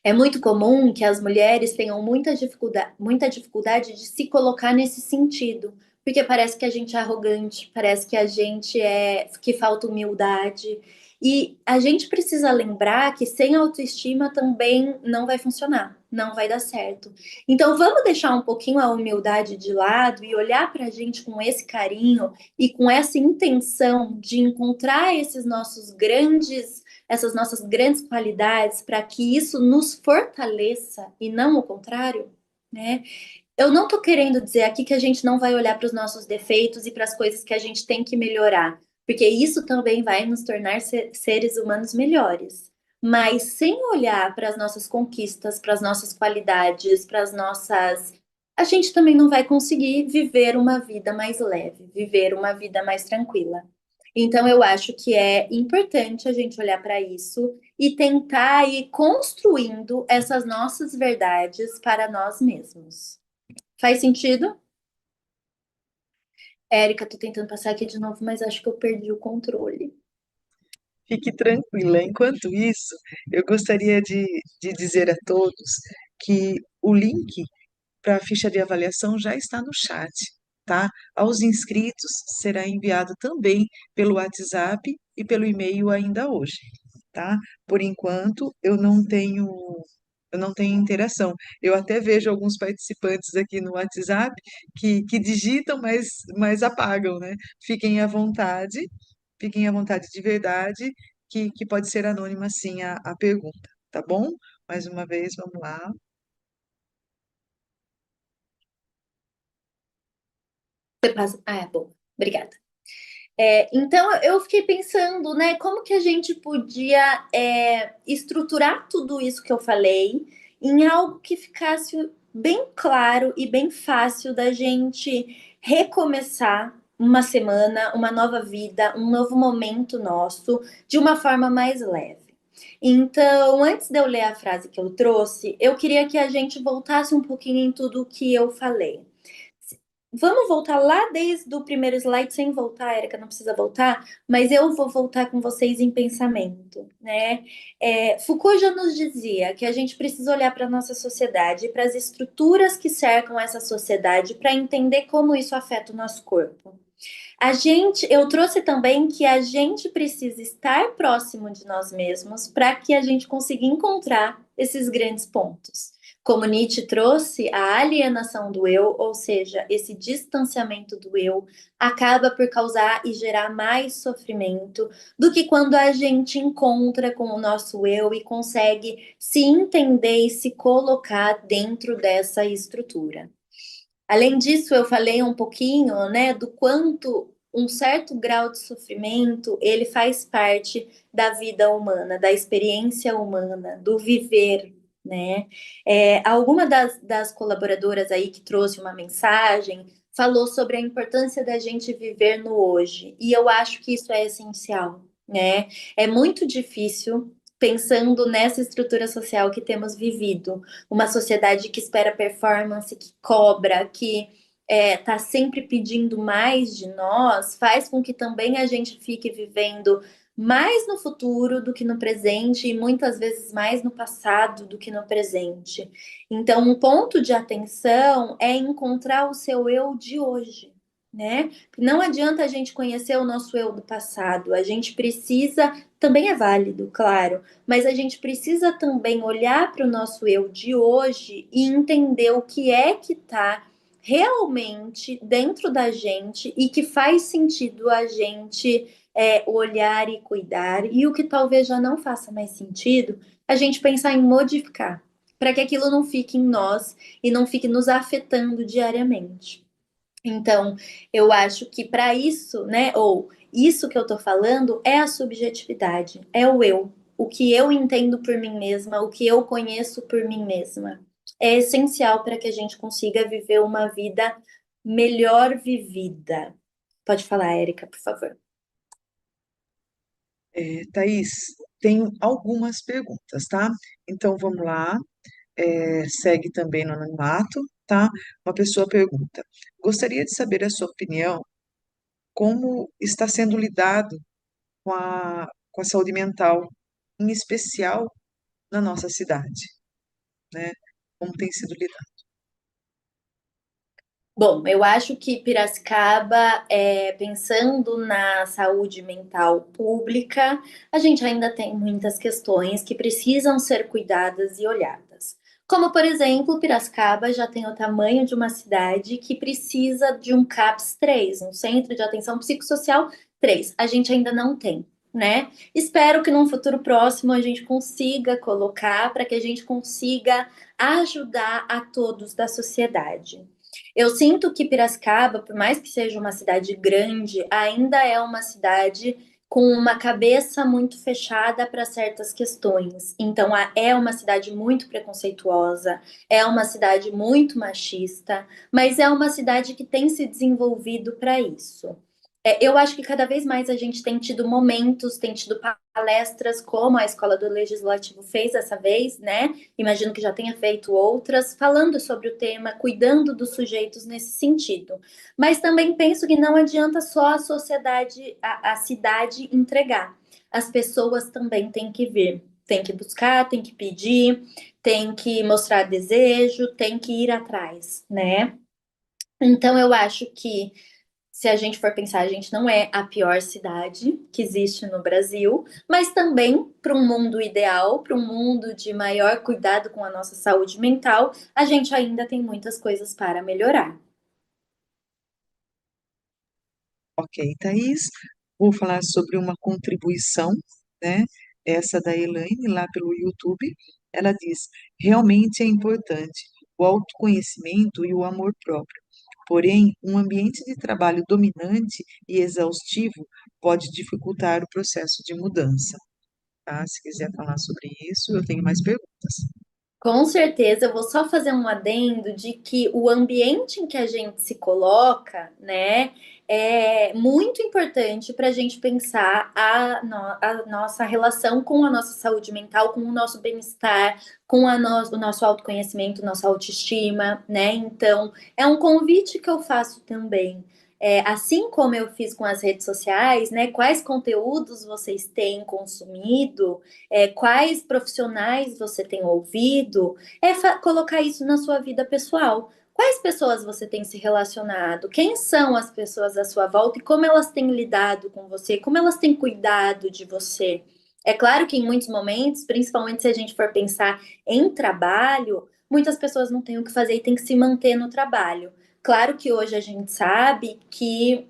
É muito comum que as mulheres tenham muita dificuldade de se colocar nesse sentido, porque parece que a gente é arrogante, parece que a gente que falta humildade. E a gente precisa lembrar que sem autoestima também não vai funcionar, não vai dar certo. Então vamos deixar um pouquinho a humildade de lado e olhar para a gente com esse carinho e com essa intenção de encontrar essas nossas grandes qualidades para que isso nos fortaleça e não o contrário, né? Eu não tô querendo dizer aqui que a gente não vai olhar para os nossos defeitos e para as coisas que a gente tem que melhorar, porque isso também vai nos tornar seres humanos melhores. Mas sem olhar para as nossas conquistas, para as nossas qualidades, para as nossas. A gente também não vai conseguir viver uma vida mais leve, viver uma vida mais tranquila. Então, eu acho que é importante a gente olhar para isso e tentar ir construindo essas nossas verdades para nós mesmos. Faz sentido? Érica, tô tentando passar aqui de novo, mas acho que eu perdi o controle. Fique tranquila. Enquanto isso, eu gostaria de dizer a todos que o link para a ficha de avaliação já está no chat, tá? Aos inscritos será enviado também pelo WhatsApp e pelo e-mail ainda hoje, tá? Por enquanto, eu não tenho interação. Eu até vejo alguns participantes aqui no WhatsApp que digitam, mas apagam, né? Fiquem à vontade, fiquem à vontade de verdade, que pode ser anônima sim a pergunta, tá bom? Mais uma vez, vamos lá. Você passa... Ah, é bom. Obrigada. Então, eu fiquei pensando, né, como que a gente podia estruturar tudo isso que eu falei em algo que ficasse bem claro e bem fácil da gente recomeçar uma semana, uma nova vida, um novo momento nosso, de uma forma mais leve. Então, antes de eu ler a frase que eu trouxe, eu queria que a gente voltasse um pouquinho em tudo o que eu falei. Vamos voltar lá desde o primeiro slide, sem voltar, Érica, não precisa voltar, mas eu vou voltar com vocês em pensamento, né? Foucault já nos dizia que a gente precisa olhar para a nossa sociedade, para as estruturas que cercam essa sociedade, para entender como isso afeta o nosso corpo. Eu trouxe também que a gente precisa estar próximo de nós mesmos para que a gente consiga encontrar esses grandes pontos. Como Nietzsche trouxe, a alienação do eu, ou seja, esse distanciamento do eu, acaba por causar e gerar mais sofrimento do que quando a gente encontra com o nosso eu e consegue se entender e se colocar dentro dessa estrutura. Além disso, eu falei um pouquinho, né, do quanto um certo grau de sofrimento ele faz parte da vida humana, da experiência humana, do viver, né? Alguma das colaboradoras aí que trouxe uma mensagem falou sobre a importância da gente viver no hoje, e eu acho que isso é essencial, né? É muito difícil pensando nessa estrutura social que temos vivido, uma sociedade que espera performance, que cobra, que está sempre pedindo mais de nós, faz com que também a gente fique vivendo mais no futuro do que no presente e muitas vezes mais no passado do que no presente. Então, um ponto de atenção é encontrar o seu eu de hoje, né? Não adianta a gente conhecer o nosso eu do passado, a gente precisa, também é válido, claro, mas a gente precisa também olhar para o nosso eu de hoje e entender o que é que está realmente dentro da gente e que faz sentido a gente olhar e cuidar, e o que talvez já não faça mais sentido, a gente pensar em modificar, para que aquilo não fique em nós e não fique nos afetando diariamente. Então, eu acho que para isso, né, ou isso que eu tô falando é a subjetividade, é o eu, o que eu entendo por mim mesma, o que eu conheço por mim mesma. É essencial para que a gente consiga viver uma vida melhor vivida. Pode falar, Érica, por favor. Thaís, tem algumas perguntas, tá? Então vamos lá. Segue também no anonimato, tá? Uma pessoa pergunta: gostaria de saber a sua opinião, como está sendo lidado com a saúde mental, em especial na nossa cidade, né? Como tem sido lidado? Bom, eu acho que Piracicaba, pensando na saúde mental pública, a gente ainda tem muitas questões que precisam ser cuidadas e olhadas. Como, por exemplo, Piracicaba já tem o tamanho de uma cidade que precisa de um CAPS 3, um Centro de Atenção Psicossocial 3. A gente ainda não tem, né? Espero que num futuro próximo a gente consiga colocar para que a gente consiga ajudar a todos da sociedade. Eu sinto que Piracicaba, por mais que seja uma cidade grande, ainda é uma cidade com uma cabeça muito fechada para certas questões. Então, é uma cidade muito preconceituosa, é uma cidade muito machista, mas é uma cidade que tem se desenvolvido para isso. Eu acho que cada vez mais a gente tem tido momentos, tem tido palestras, como a Escola do Legislativo fez dessa vez, né? Imagino que já tenha feito outras, falando sobre o tema, cuidando dos sujeitos nesse sentido. Mas também penso que não adianta só a sociedade, a cidade entregar. As pessoas também têm que vir, têm que buscar, têm que pedir, têm que mostrar desejo, têm que ir atrás, né? Então eu acho que se a gente for pensar, a gente não é a pior cidade que existe no Brasil, mas também para um mundo ideal, para um mundo de maior cuidado com a nossa saúde mental, a gente ainda tem muitas coisas para melhorar. Ok, Thaís, vou falar sobre uma contribuição, né? Essa da Elaine, lá pelo YouTube. Ela diz: realmente é importante o autoconhecimento e o amor próprio. Porém, um ambiente de trabalho dominante e exaustivo pode dificultar o processo de mudança. Tá? Se quiser falar sobre isso, eu tenho mais perguntas. Com certeza, eu vou só fazer um adendo de que o ambiente em que a gente se coloca, né, é muito importante para a gente pensar a nossa relação com a nossa saúde mental, com o nosso bem-estar, com o nosso autoconhecimento, nossa autoestima, né? Então, é um convite que eu faço também. Assim como eu fiz com as redes sociais, né? Quais conteúdos vocês têm consumido? Quais profissionais você tem ouvido, colocar isso na sua vida pessoal. Quais pessoas você tem se relacionado? Quem são as pessoas à sua volta e como elas têm lidado com você? Como elas têm cuidado de você? É claro que em muitos momentos, principalmente se a gente for pensar em trabalho, muitas pessoas não têm o que fazer e têm que se manter no trabalho. Claro que hoje a gente sabe que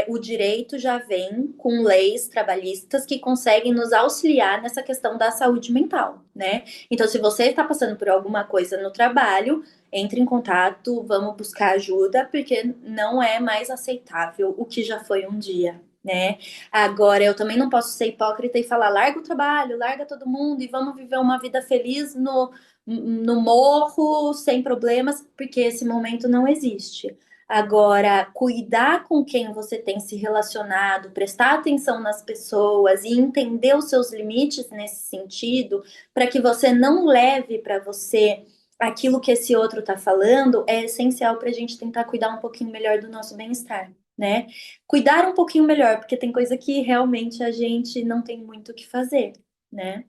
o direito já vem com leis trabalhistas que conseguem nos auxiliar nessa questão da saúde mental, né? Então, se você está passando por alguma coisa no trabalho, entre em contato, vamos buscar ajuda, porque não é mais aceitável o que já foi um dia, né? Agora, eu também não posso ser hipócrita e falar, larga o trabalho, larga todo mundo e vamos viver uma vida feliz no morro, sem problemas, porque esse momento não existe. Agora, cuidar com quem você tem se relacionado, prestar atenção nas pessoas e entender os seus limites nesse sentido, para que você não leve para você aquilo que esse outro está falando, é essencial para a gente tentar cuidar um pouquinho melhor do nosso bem-estar, né? Cuidar um pouquinho melhor, porque tem coisa que realmente a gente não tem muito o que fazer, né?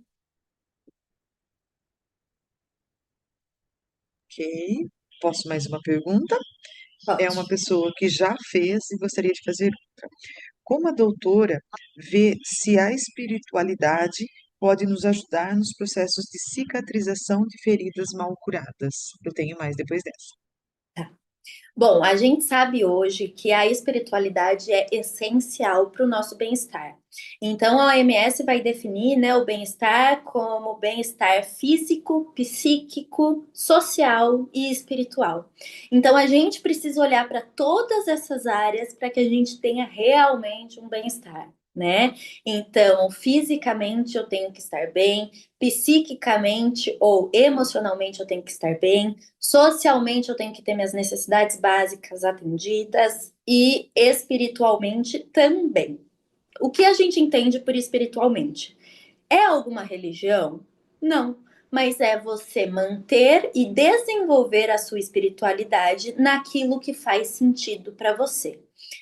Ok. Posso mais uma pergunta? É uma Pode. pessoa que já fez e gostaria de fazer outra. Como a doutora vê se a espiritualidade pode nos ajudar nos processos de cicatrização de feridas mal curadas? Eu tenho mais depois dessa. Bom, a gente sabe hoje que a espiritualidade é essencial para o nosso bem-estar. Então, a OMS vai definir, né, o bem-estar como bem-estar físico, psíquico, social e espiritual. Então, a gente precisa olhar para todas essas áreas para que a gente tenha realmente um bem-estar, né? Então, fisicamente eu tenho que estar bem, psiquicamente ou emocionalmente eu tenho que estar bem. Socialmente, eu tenho que ter minhas necessidades básicas atendidas e espiritualmente também. O que a gente entende por espiritualmente? É alguma religião? Não, mas é você manter e desenvolver a sua espiritualidade naquilo que faz sentido para você.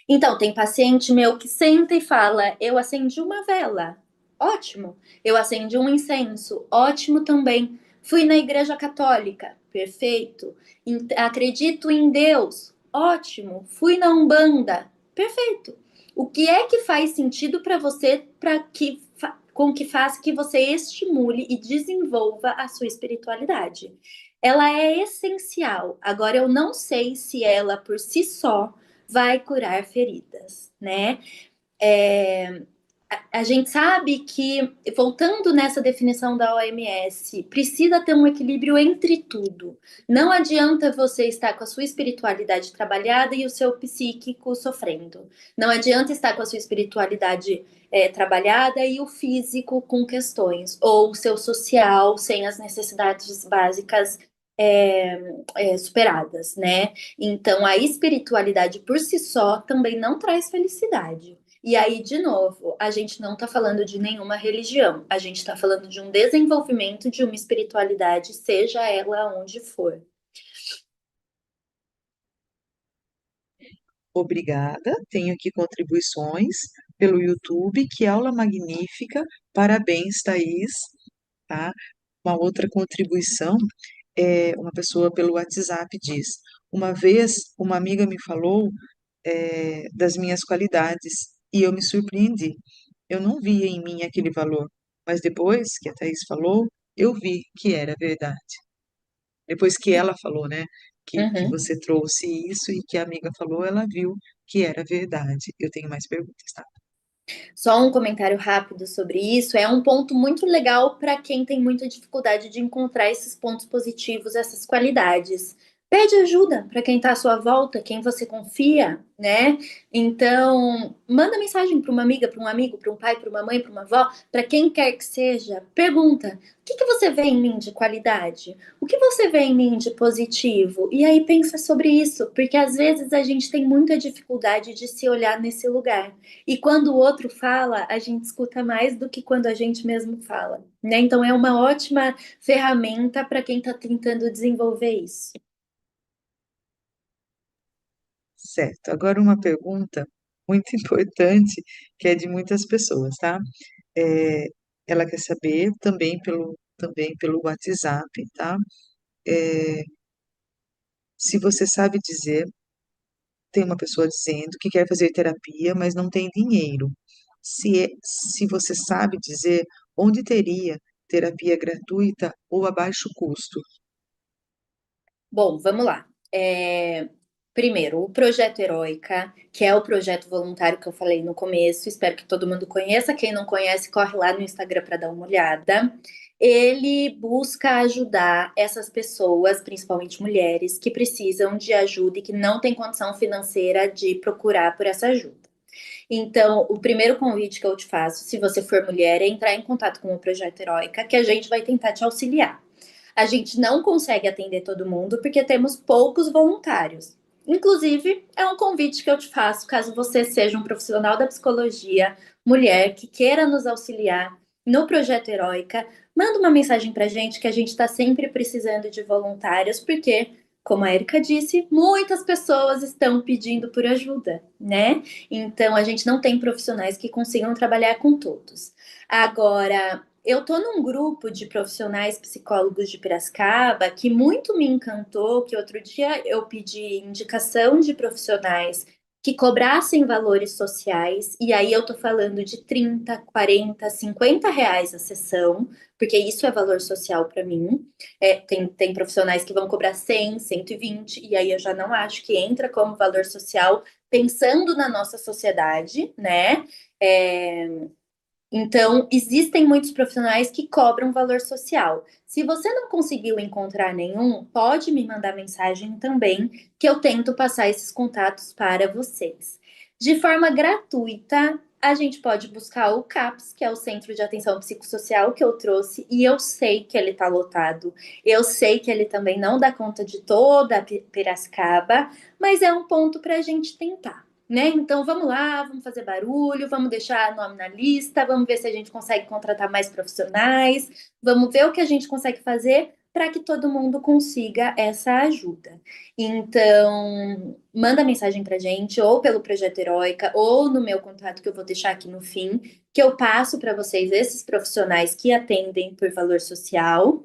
Então, tem paciente meu que senta e fala: Eu acendi uma vela, ótimo. Eu acendi um incenso, ótimo também. Fui na igreja católica, perfeito. Acredito em Deus, ótimo. Fui na Umbanda, perfeito. O que é que faz sentido para você para que com que faça que você estimule e desenvolva a sua espiritualidade? Ela é essencial. Agora eu não sei se ela por si só vai curar feridas, né? É, a gente sabe que, voltando nessa definição da OMS, precisa ter um equilíbrio entre tudo. Não adianta você estar com a sua espiritualidade trabalhada e o seu psíquico sofrendo. Não adianta estar com a sua espiritualidade trabalhada e o físico com questões. Ou o seu social sem as necessidades básicas superadas, né? Então, a espiritualidade por si só também não traz felicidade. E aí, de novo, a gente não está falando de nenhuma religião, a gente está falando de um desenvolvimento de uma espiritualidade, seja ela onde for. Obrigada. Tenho aqui contribuições pelo YouTube. Que aula magnífica. Parabéns, Thaís. Tá? Uma outra contribuição uma pessoa pelo WhatsApp diz: uma vez uma amiga me falou das minhas qualidades e eu me surpreendi. Eu não via em mim aquele valor, mas depois que a Thaís falou, eu vi que era verdade. Depois que ela falou, né, que Uhum. você trouxe isso e que a amiga falou, ela viu que era verdade. Eu tenho mais perguntas, tá? Só um comentário rápido sobre isso. É um ponto muito legal para quem tem muita dificuldade de encontrar esses pontos positivos, essas qualidades. Pede ajuda para quem está à sua volta, quem você confia, né? Então, manda mensagem para uma amiga, para um amigo, para um pai, para uma mãe, para uma avó, para quem quer que seja. Pergunta: o que você vê em mim de qualidade? O que você vê em mim de positivo? E aí pensa sobre isso, porque às vezes a gente tem muita dificuldade de se olhar nesse lugar. E quando o outro fala, a gente escuta mais do que quando a gente mesmo fala, né? Então é uma ótima ferramenta para quem está tentando desenvolver isso. Certo. Agora uma pergunta muito importante, que é de muitas pessoas, tá? É, ela quer saber também pelo WhatsApp, tá? Se você sabe dizer, tem uma pessoa dizendo que quer fazer terapia, mas não tem dinheiro. Se você sabe dizer onde teria terapia gratuita ou a baixo custo. Bom, vamos lá. Primeiro, o Projeto Heróica, que é o projeto voluntário que eu falei no começo, espero que todo mundo conheça. Quem não conhece, corre lá no Instagram para dar uma olhada. Ele busca ajudar essas pessoas, principalmente mulheres, que precisam de ajuda e que não têm condição financeira de procurar por essa ajuda. Então, o primeiro convite que eu te faço, se você for mulher, é entrar em contato com o Projeto Heróica, que a gente vai tentar te auxiliar. A gente não consegue atender todo mundo porque temos poucos voluntários. Inclusive, é um convite que eu te faço caso você seja um profissional da psicologia, mulher, que queira nos auxiliar no Projeto Heróica, manda uma mensagem para a gente que a gente está sempre precisando de voluntários, porque, como a Erika disse, muitas pessoas estão pedindo por ajuda, né? Então, a gente não tem profissionais que consigam trabalhar com todos. Agora, eu tô num grupo de profissionais psicólogos de Piracicaba que muito me encantou, que outro dia eu pedi indicação de profissionais que cobrassem valores sociais, e aí eu tô falando de 30, 40, 50 reais a sessão, porque isso é valor social para mim. Tem profissionais que vão cobrar 100, 120, e aí eu já não acho que entra como valor social, pensando na nossa sociedade, né? É, então, existem muitos profissionais que cobram valor social. Se você não conseguiu encontrar nenhum, pode me mandar mensagem também, que eu tento passar esses contatos para vocês. De forma gratuita, a gente pode buscar o CAPS, que é o Centro de Atenção Psicossocial que eu trouxe, e eu sei que ele está lotado. Eu sei que ele também não dá conta de toda a Piracicaba, mas é um ponto para a gente tentar. Né? Então vamos lá, vamos fazer barulho, vamos deixar nome na lista, vamos ver se a gente consegue contratar mais profissionais, vamos ver o que a gente consegue fazer para que todo mundo consiga essa ajuda. Então, manda mensagem para a gente, ou pelo Projeto Heróica, ou no meu contato que eu vou deixar aqui no fim, que eu passo para vocês esses profissionais que atendem por valor social.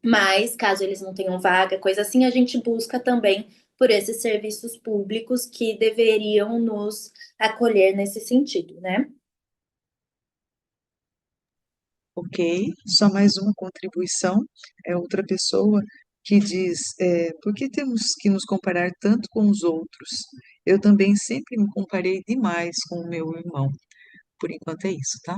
Mas, caso eles não tenham vaga, coisa assim, a gente busca também por esses serviços públicos que deveriam nos acolher nesse sentido, né? Ok, só mais uma contribuição. É outra pessoa que diz, por que temos que nos comparar tanto com os outros? Eu também sempre me comparei demais com o meu irmão. Por enquanto é isso, tá?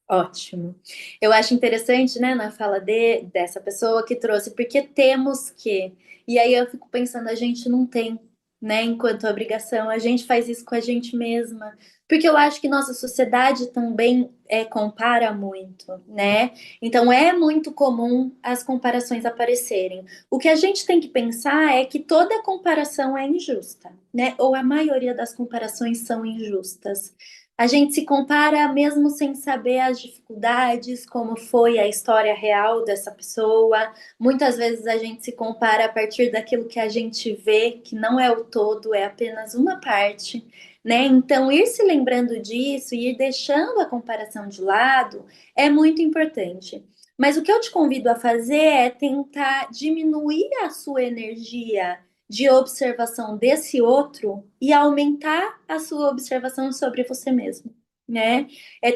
Ótimo. Eu acho interessante, né, na fala dessa pessoa que trouxe, porque temos que. E aí eu fico pensando, a gente não tem, né, enquanto obrigação, a gente faz isso com a gente mesma. Porque eu acho que nossa sociedade também compara muito, né? Então é muito comum as comparações aparecerem. O que a gente tem que pensar é que toda comparação é injusta, né? Ou a maioria das comparações são injustas. A gente se compara mesmo sem saber as dificuldades, como foi a história real dessa pessoa. Muitas vezes a gente se compara a partir daquilo que a gente vê, que não é o todo, é apenas uma parte, né? Então, ir se lembrando disso e ir deixando a comparação de lado é muito importante. Mas o que eu te convido a fazer é tentar diminuir a sua energia de observação desse outro e aumentar a sua observação sobre você mesmo, né?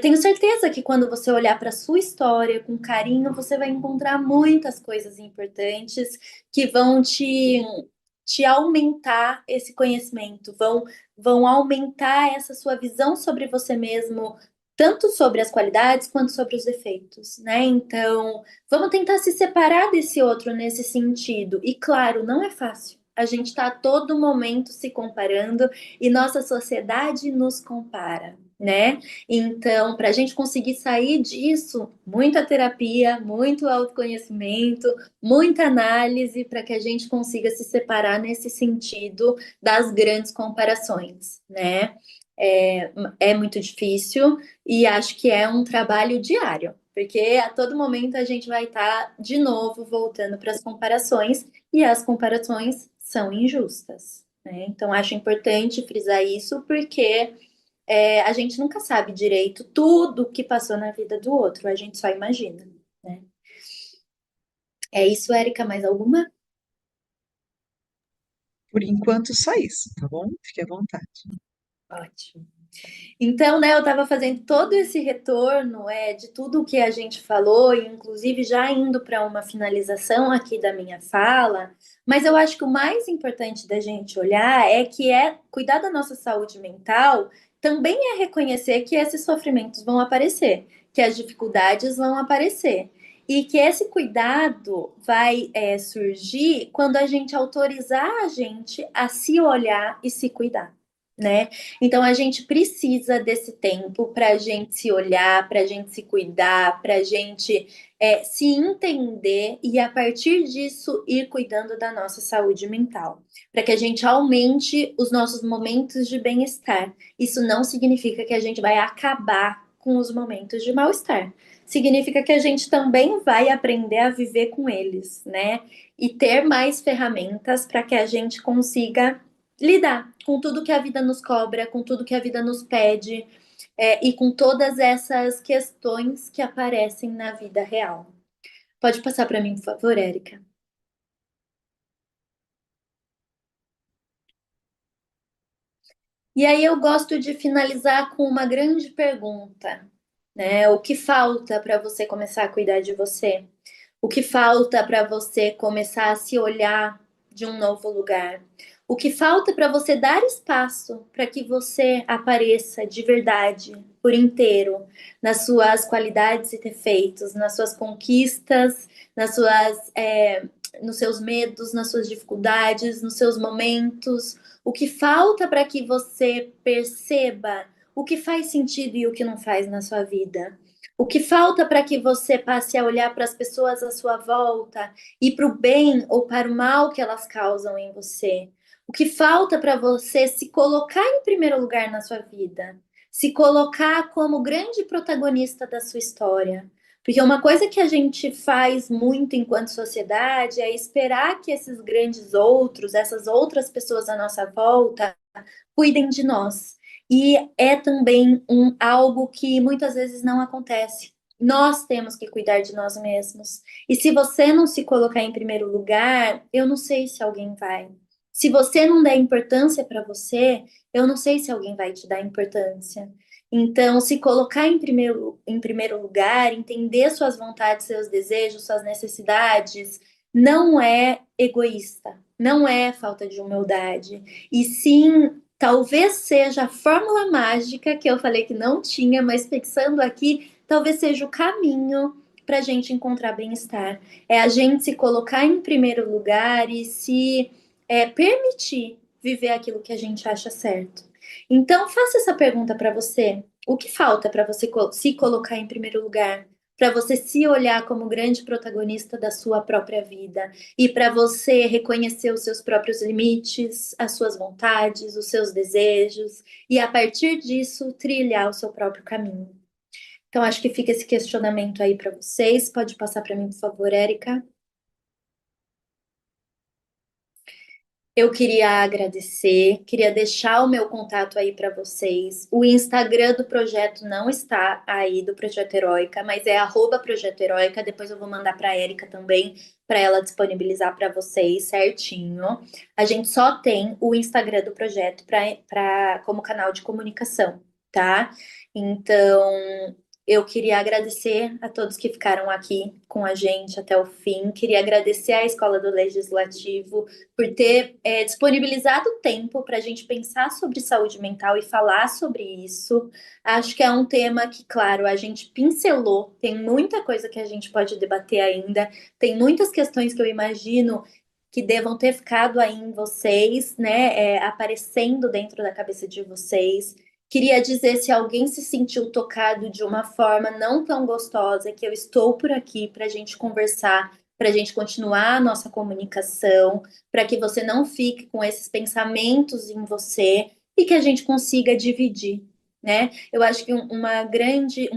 Tenho certeza que quando você olhar para a sua história com carinho, você vai encontrar muitas coisas importantes que vão te aumentar esse conhecimento, vão aumentar essa sua visão sobre você mesmo, tanto sobre as qualidades quanto sobre os defeitos, né? Então, vamos tentar se separar desse outro nesse sentido. E claro, não é fácil. A gente está a todo momento se comparando e nossa sociedade nos compara, né? Então, para a gente conseguir sair disso, muita terapia, muito autoconhecimento, muita análise para que a gente consiga se separar nesse sentido das grandes comparações, né? É muito difícil e acho que é um trabalho diário, porque a todo momento a gente vai estar de novo voltando para as comparações e as comparações são injustas, né? Então acho importante frisar isso porque a gente nunca sabe direito tudo que passou na vida do outro, a gente só imagina, né? É isso, Érica, mais alguma? Por enquanto, só isso, tá bom? Fique à vontade. Ótimo. Então, né, eu estava fazendo todo esse retorno de tudo o que a gente falou, e inclusive já indo para uma finalização aqui da minha fala, mas eu acho que o mais importante da gente olhar cuidar da nossa saúde mental também é reconhecer que esses sofrimentos vão aparecer, que as dificuldades vão aparecer. E que esse cuidado vai surgir quando a gente autorizar a gente a se olhar e se cuidar, né? Então a gente precisa desse tempo para a gente se olhar, para a gente se cuidar, para a gente se entender e a partir disso ir cuidando da nossa saúde mental, para que a gente aumente os nossos momentos de bem-estar. Isso não significa que a gente vai acabar com os momentos de mal-estar. Significa que a gente também vai aprender a viver com eles, né? E ter mais ferramentas para que a gente consiga lidar com tudo que a vida nos cobra, com tudo que a vida nos pede, e com todas essas questões que aparecem na vida real. Pode passar para mim, por favor, Érica? E aí eu gosto de finalizar com uma grande pergunta, né? O que falta para você começar a cuidar de você? O que falta para você começar a se olhar de um novo lugar? O que falta para você dar espaço para que você apareça de verdade, por inteiro, nas suas qualidades e defeitos, nas suas conquistas, nos seus medos, nas suas dificuldades, nos seus momentos? O que falta para que você perceba o que faz sentido e o que não faz na sua vida? O que falta para que você passe a olhar para as pessoas à sua volta e para o bem ou para o mal que elas causam em você? O que falta para você se colocar em primeiro lugar na sua vida? Se colocar como grande protagonista da sua história? Porque uma coisa que a gente faz muito enquanto sociedade é esperar que esses grandes outros, essas outras pessoas à nossa volta, cuidem de nós. E é também algo que muitas vezes não acontece. Nós temos que cuidar de nós mesmos. E se você não se colocar em primeiro lugar, eu não sei se alguém vai. Se você não der importância para você, eu não sei se alguém vai te dar importância. Então, se colocar em primeiro lugar, entender suas vontades, seus desejos, suas necessidades, não é egoísta, não é falta de humildade. E sim, talvez seja a fórmula mágica que eu falei que não tinha, mas pensando aqui, talvez seja o caminho para a gente encontrar bem-estar. É a gente se colocar em primeiro lugar e se permitir viver aquilo que a gente acha certo. Então, faça essa pergunta para você. O que falta para você se colocar em primeiro lugar? Para você se olhar como grande protagonista da sua própria vida e para você reconhecer os seus próprios limites, as suas vontades, os seus desejos e a partir disso trilhar o seu próprio caminho. Então acho que fica esse questionamento aí para vocês. Pode passar para mim, por favor, Érica. Eu queria agradecer, queria deixar o meu contato aí para vocês. O Instagram do projeto não está aí, do Projeto Heróica, mas é @Projeto Heróica. Depois eu vou mandar para a Érica também, para ela disponibilizar para vocês certinho. A gente só tem o Instagram do projeto como canal de comunicação, tá? Então, eu queria agradecer a todos que ficaram aqui com a gente até o fim. Queria agradecer à Escola do Legislativo por ter disponibilizado tempo para a gente pensar sobre saúde mental e falar sobre isso. Acho que é um tema que, claro, a gente pincelou, tem muita coisa que a gente pode debater ainda, tem muitas questões que eu imagino que devam ter ficado aí em vocês, né, aparecendo dentro da cabeça de vocês. Queria dizer, se alguém se sentiu tocado de uma forma não tão gostosa, que eu estou por aqui para a gente conversar, para a gente continuar a nossa comunicação, para que você não fique com esses pensamentos em você e que a gente consiga dividir, né? Eu acho que um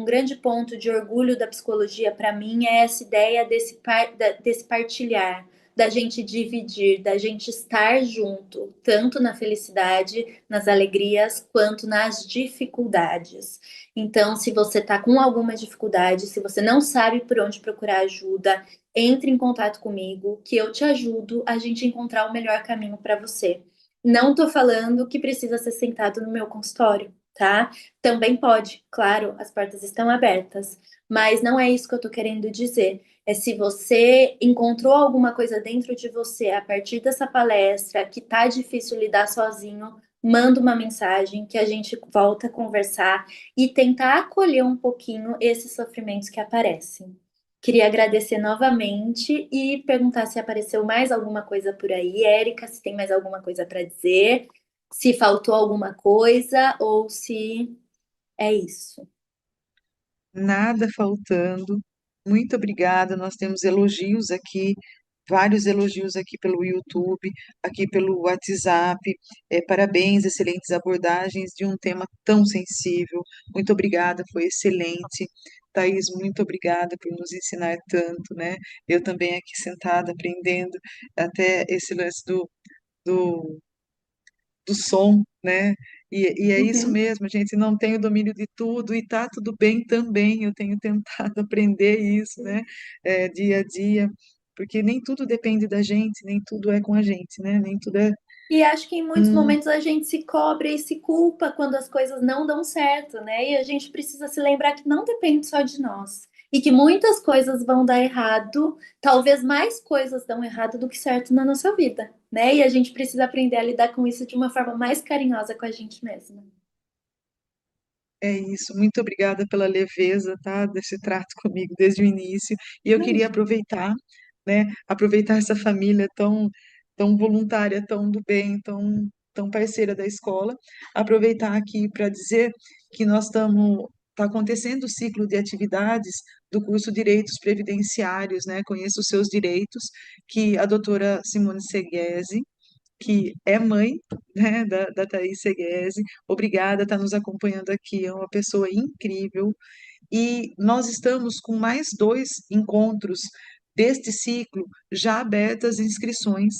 grande ponto de orgulho da psicologia para mim é essa ideia desse partilhar, da gente dividir, da gente estar junto, tanto na felicidade, nas alegrias, quanto nas dificuldades. Então, se você está com alguma dificuldade, se você não sabe por onde procurar ajuda, entre em contato comigo, que eu te ajudo a gente encontrar o melhor caminho para você. Não estou falando que precisa ser sentado no meu consultório, tá? Também pode, claro, as portas estão abertas, mas não é isso que eu estou querendo dizer. É se você encontrou alguma coisa dentro de você a partir dessa palestra que tá difícil lidar sozinho, manda uma mensagem que a gente volta a conversar e tentar acolher um pouquinho esses sofrimentos que aparecem. Queria agradecer novamente e perguntar se apareceu mais alguma coisa por aí, Érica, se tem mais alguma coisa para dizer, se faltou alguma coisa ou se é isso. Nada faltando. Muito obrigada. Nós temos elogios aqui, vários elogios aqui pelo YouTube, aqui pelo WhatsApp. Parabéns, excelentes abordagens de um tema tão sensível. Muito obrigada, foi excelente. Thaís, muito obrigada por nos ensinar tanto, né? Eu também aqui sentada aprendendo até esse lance do som, né? E é isso Uhum. mesmo, a gente não tem o domínio de tudo e tá tudo bem também. Eu tenho tentado aprender isso, né? Dia a dia, porque nem tudo depende da gente, nem tudo é com a gente, né? Nem tudo é. E acho que em muitos Hum, momentos a gente se cobra e se culpa quando as coisas não dão certo, né? E a gente precisa se lembrar que não depende só de nós. E que muitas coisas vão dar errado, talvez mais coisas dão errado do que certo na nossa vida, né? E a gente precisa aprender a lidar com isso de uma forma mais carinhosa com a gente mesma. é isso. Muito obrigada pela leveza, tá? Desse trato comigo desde o início. E eu queria Imagina. aproveitar, né? Aproveitar essa família tão voluntária, tão do bem, tão parceira da escola. Aproveitar aqui para dizer que nós estamos. Está acontecendo o ciclo de atividades do curso Direitos Previdenciários, né? Conheça os seus direitos, que a doutora Simone Seghese, que é mãe, né, da Thaís Seghese. Obrigada, está nos acompanhando aqui, é uma pessoa incrível. E nós estamos com mais dois encontros deste ciclo já abertas inscrições,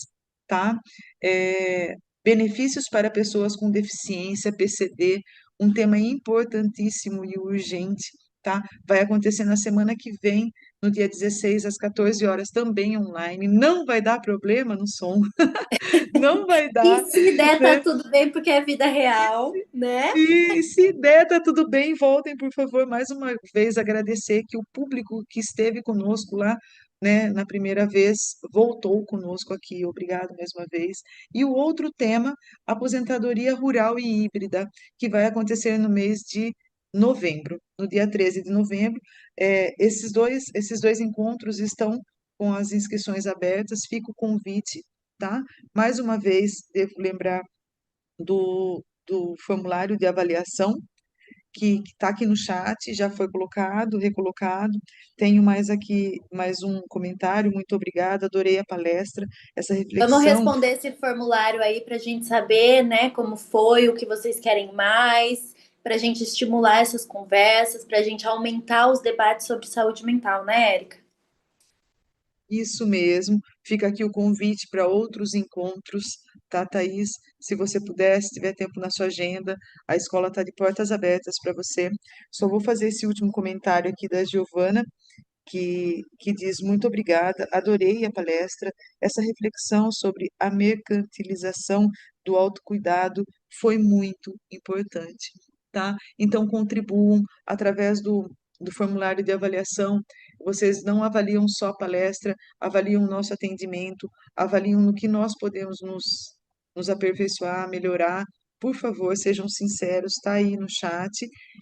tá? É, benefícios para pessoas com deficiência, PCD, um tema importantíssimo e urgente, tá? Vai acontecer na semana que vem, no dia 16, às 14 horas, também online. Não vai dar problema no som, não vai E dar, se der, tá né? tudo bem, porque é vida real, né? E se der, tá tudo bem. Voltem, por favor, mais uma vez agradecer que o público que esteve conosco lá, né, na primeira vez, voltou conosco aqui. Obrigado mais uma vez. E o outro tema, aposentadoria rural e híbrida, que vai acontecer no mês de novembro, no dia 13 de novembro. Esses dois encontros estão com as inscrições abertas. Fica o convite, tá? Mais uma vez, devo lembrar do formulário de avaliação, que está aqui no chat, já foi colocado, recolocado. Tenho mais aqui, mais um comentário. Muito obrigada, adorei a palestra, essa Vamos reflexão. responder esse formulário aí para a gente saber, né, como foi, o que vocês querem mais, para a gente estimular essas conversas, para a gente aumentar os debates sobre saúde mental, né, Érica? Isso mesmo, fica aqui o convite para outros encontros, tá, Thaís? Se você puder, se tiver tempo na sua agenda, a escola está de portas abertas para você. Só vou fazer esse último comentário aqui da Giovana, que diz muito obrigada, adorei a palestra. Essa reflexão sobre a mercantilização do autocuidado foi muito importante, tá? Então, contribuam através do formulário de avaliação. Vocês não avaliam só a palestra, avaliam o nosso atendimento, avaliam no que nós podemos nos aperfeiçoar, melhorar. Por favor, sejam sinceros, tá aí no chat,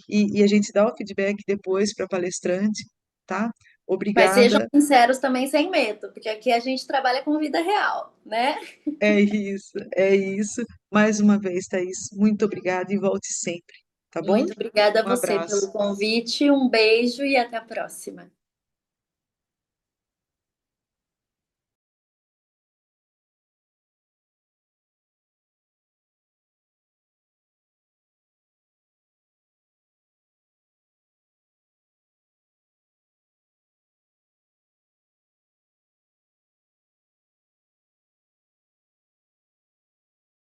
e a gente dá o feedback depois para a palestrante, tá? Mas sejam Obrigada. sinceros também sem medo, porque aqui a gente trabalha com vida real, né? É isso, é isso. Mais uma vez, Thaís, muito obrigada e volte sempre, tá bom? Muito obrigada a Um você abraço. pelo convite, um beijo e até a próxima.